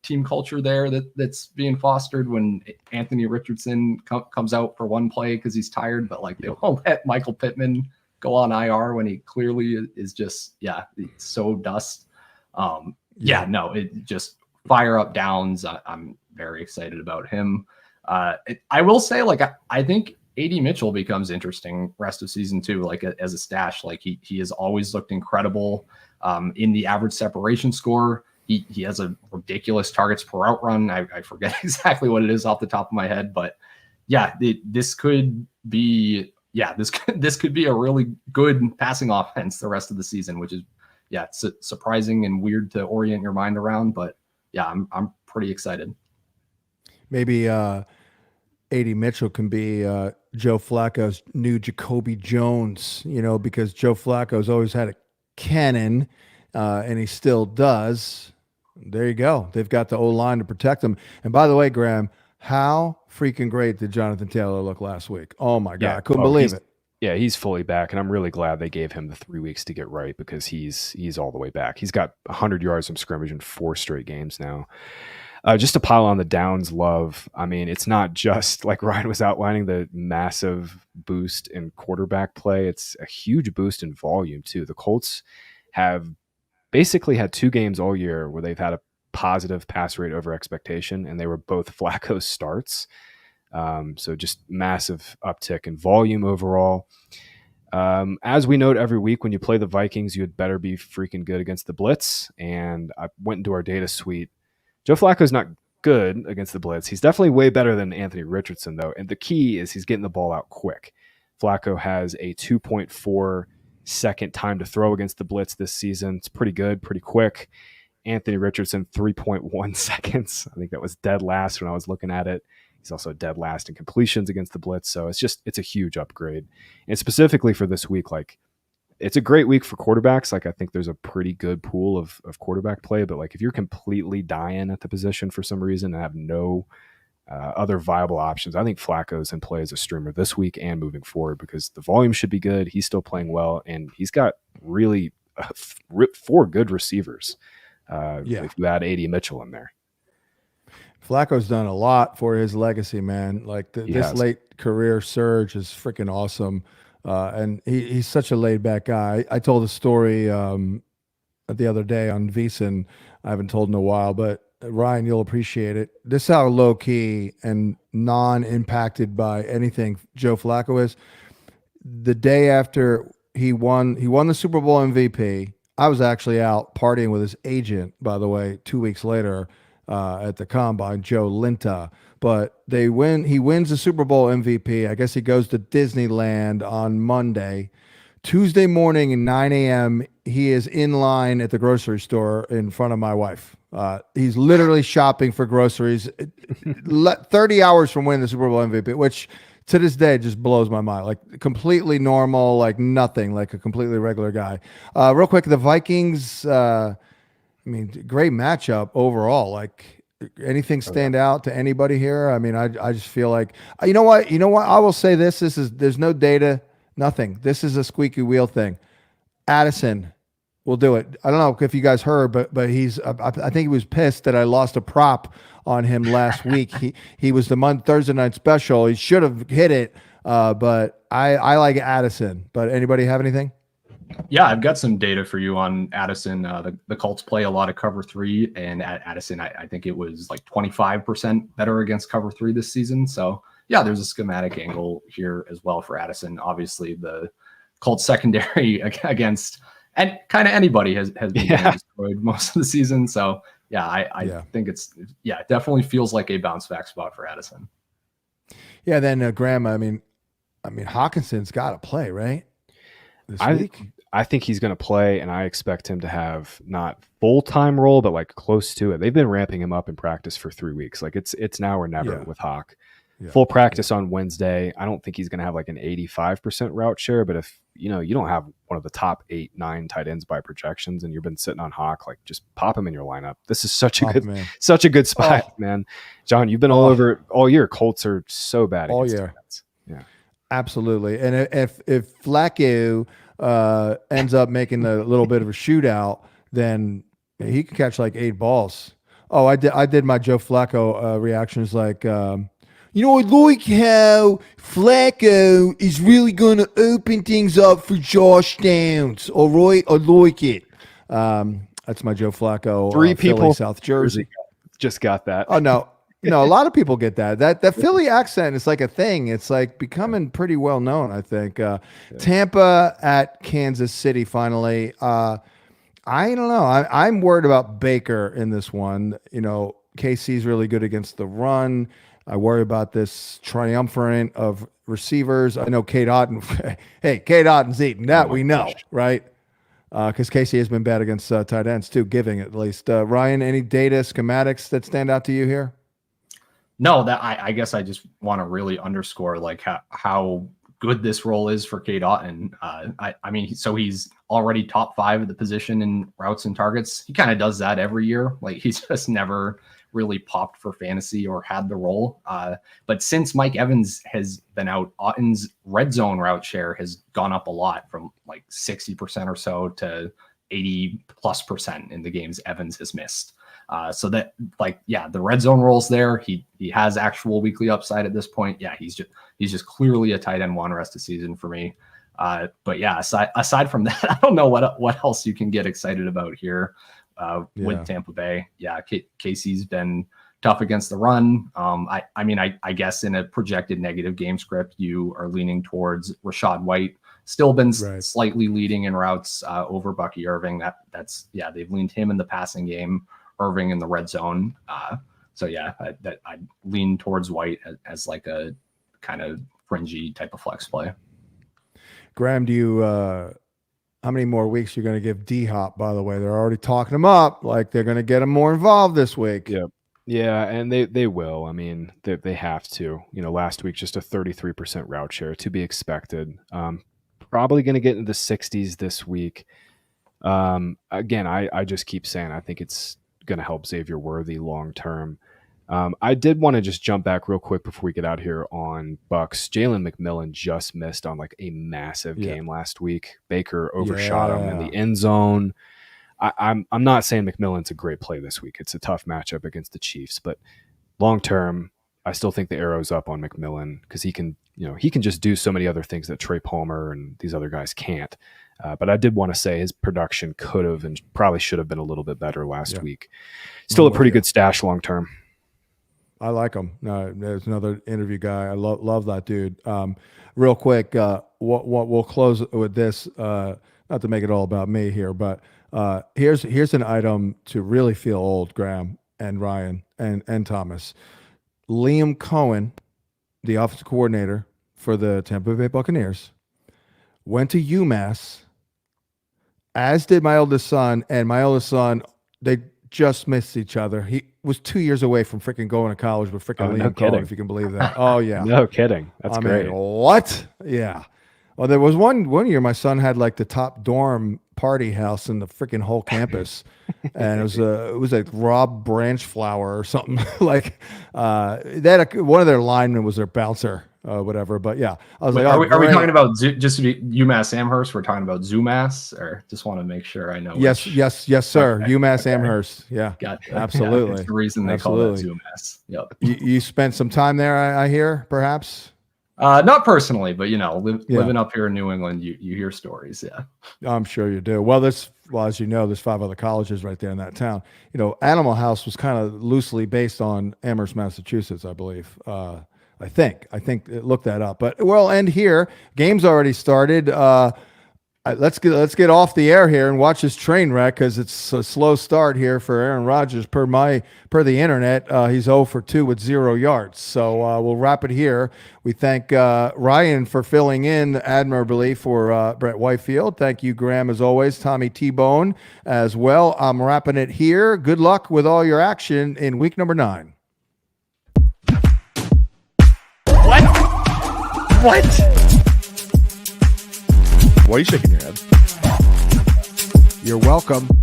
team culture there that's being fostered when Anthony Richardson comes out for one play because he's tired, but they won't let Michael Pittman go on IR when he clearly is just it's so dust. It just fire up Downs. I'm very excited about him. I will say, I think AD Mitchell becomes interesting rest of season too, as a stash. He has always looked incredible in the average separation score. He has a ridiculous targets per route run. I forget exactly what it is off the top of my head, but this could be a really good passing offense the rest of the season, which is it's surprising and weird to orient your mind around, but I'm pretty excited. Maybe AD Mitchell can be Joe Flacco's new Jacoby Jones, because Joe Flacco's always had a cannon, and he still does. There you go. They've got the O-line to protect them. And by the way, Graham, how freaking great did Jonathan Taylor look last week? Oh my God, I couldn't believe it. Yeah, he's fully back, and I'm really glad they gave him the 3 weeks to get right because he's all the way back. He's got 100 yards from scrimmage in 4 straight games now. Just to pile on the Downs love, I mean, it's not just like Ryan was outlining the massive boost in quarterback play. It's a huge boost in volume too. The Colts have basically had 2 games all year where they've had a positive pass rate over expectation, and they were both Flacco's starts. So just massive uptick in volume overall. As we note every week, when you play the Vikings, you had better be freaking good against the blitz. And I went into our data suite. Joe Flacco's not good against the blitz. He's definitely way better than Anthony Richardson, though. And the key is he's getting the ball out quick. Flacco has a 2.4 second time to throw against the blitz this season. It's pretty good, pretty quick. Anthony Richardson, 3.1 seconds. I think that was dead last when I was looking at it. He's also dead last in completions against the blitz. So it's a huge upgrade. And specifically for this week, like, it's a great week for quarterbacks. Like, I think there's a pretty good pool of quarterback play, but like if you're completely dying at the position for some reason and have no other viable options, I think Flacco's in play as a streamer this week and moving forward because the volume should be good. He's still playing well, and he's got really 4 good receivers. If you add A.D. Mitchell in there. Flacco's done a lot for his legacy, man. Like this late career surge is freaking awesome. And he's such a laid back guy. I told a story the other day on VSiN. I haven't told in a while, but Ryan, you'll appreciate it. This is how low key and non-impacted by anything Joe Flacco is. The day after he won the Super Bowl MVP. I was actually out partying with his agent, by the way, 2 weeks later at the Combine, Joe Linta. But he wins the Super Bowl MVP. I guess he goes to Disneyland on Monday. Tuesday morning at 9 a.m., he is in line at the grocery store in front of my wife. He's literally shopping for groceries 30 hours from winning the Super Bowl MVP, which to this day just blows my mind. Like completely normal, like nothing, like a completely regular guy. Real quick, the Vikings, great matchup overall. Like anything stand out to anybody here? I mean, I just feel like, you know what? I will say there's no data, nothing. This is a squeaky wheel thing. Addison will do it. I don't know if you guys heard, but he's, I think he was pissed that I lost a prop on him last week. He was the Thursday night special. He should have hit it, but I like Addison. But anybody have anything? Yeah, I've got some data for you on Addison. The Colts play a lot of cover 3, and at Addison, I think it was like 25% better against cover 3 this season. So yeah, there's a schematic angle here as well for Addison. Obviously, the Colts secondary against and kind of anybody has been destroyed most of the season. So yeah, I think it definitely feels like a bounce back spot for Addison. Yeah, then Graham, I mean, Hawkinson's got to play, right? This week? I think he's going to play, and I expect him to have not full-time role, but like close to it. They've been ramping him up in practice for 3 weeks. Like it's now or never with Hawk. Yeah. Full practice on Wednesday. I don't think he's going to have like an 85% route share, but if you don't have one of the top 8-9 tight ends by projections, and you've been sitting on Hawk, like just pop him in your lineup. This is such a good spot, man. John, you've been all over all year. Colts are so bad all year. Yeah, absolutely. And if Flacco ends up making a little bit of a shootout, then he could catch like 8 balls. Oh, I did my Joe Flacco reactions like. I like how Flacco is really going to open things up for Josh Downs. All right, I like it. That's my Joe Flacco. 3 people, Philly, South Jersey, just got that. Oh no, a lot of people get that. That Philly accent is like a thing. It's like becoming pretty well known. I think. Tampa at Kansas City finally. I don't know. I'm worried about Baker in this one. KC's really good against the run. I worry about this triumvirate of receivers. I know Kate Otten. Hey, Kate Otten's eating that. We know, right? Because Casey has been bad against tight ends too, giving at least. Ryan, any data schematics that stand out to you here? No, that I guess I just want to really underscore like how good this role is for Cade Otton. I mean, so he's already top 5 at the position in routes and targets. He kind of does that every year. Like, he's just never really popped for fantasy or had the role. But since Mike Evans has been out, Otton's red zone route share has gone up a lot, from like 60% or so to 80+% in the games Evans has missed. So that, like, yeah, the red zone role's there. He has actual weekly upside at this point. Yeah, he's just clearly a tight end 1 rest of season for me. But yeah, aside from that, I don't know what else you can get excited about here with Tampa Bay. Yeah, Casey's been tough against the run. I mean, I guess in a projected negative game script, you are leaning towards Rachaad White. Still been slightly leading in routes over Bucky Irving. That's they've leaned him in the passing game, Irving in the red zone. So yeah, I'd lean towards White as like a kind of fringy type of flex play. Graham, do you how many more weeks you're going to give D-Hop, by the way? They're already talking him up, like they're going to get him more involved this week. Yeah, and they will. I mean, they have to. You know, last week, just a 33% route share, to be expected. Probably going to get into the 60s this week. Again, I just keep saying I think it's going to help Xavier Worthy long term. I did want to just jump back real quick before we get out here on Bucks. Jalen McMillan just missed on like a massive game last week. Baker overshot him in the end zone. I'm not saying McMillan's a great play this week. It's a tough matchup against the Chiefs, but long term, I still think the arrow's up on McMillan because he can just do so many other things that Trey Palmer and these other guys can't. But I did want to say his production could have and probably should have been a little bit better last week. Still a pretty good stash long term. I like him. There's another interview guy. I love that dude. Real quick, what we'll close with this. Not to make it all about me here, but here's an item to really feel old, Graham and Ryan and Thomas. Liam Cohen, the offensive coordinator for the Tampa Bay Buccaneers, went to UMass, as did my oldest son. And my oldest son, they just missed each other. He was 2 years away from freaking going to college with freaking Liam Cohen, if you can believe that. Oh, yeah. No kidding. That's great. What? Yeah. Well, there was one year my son had like the top dorm party house in the freaking whole campus, and it was like Rob Branchflower or something. Like one of their linemen was their bouncer, whatever. But yeah, I was are we talking about just to be UMass Amherst? We're talking about ZooMass, or just want to make sure I know. Yes, sir. Okay. UMass Amherst. Yeah, gotcha. Absolutely. Yeah, that's the reason they call it ZooMass. Yep. You spent some time there, I hear, perhaps. Not personally, but living up here in New England, you hear stories. Yeah, I'm sure you do. Well, as you know, there's 5 other colleges right there in that town. You know, Animal House was kind of loosely based on Amherst, Massachusetts, I believe. I think look that up. But we'll end here. Game's already started. Let's get off the air here and watch this train wreck, because it's a slow start here for Aaron Rodgers per the internet. He's 0 for 2 with 0 yards. So we'll wrap it here. We thank Ryan for filling in admirably for Brett Whitefield. Thank you, Graham, as always. Tommy T-Bone as well. I'm wrapping it here. Good luck with all your action in week number 9. What? Why are you shaking your head? You're welcome.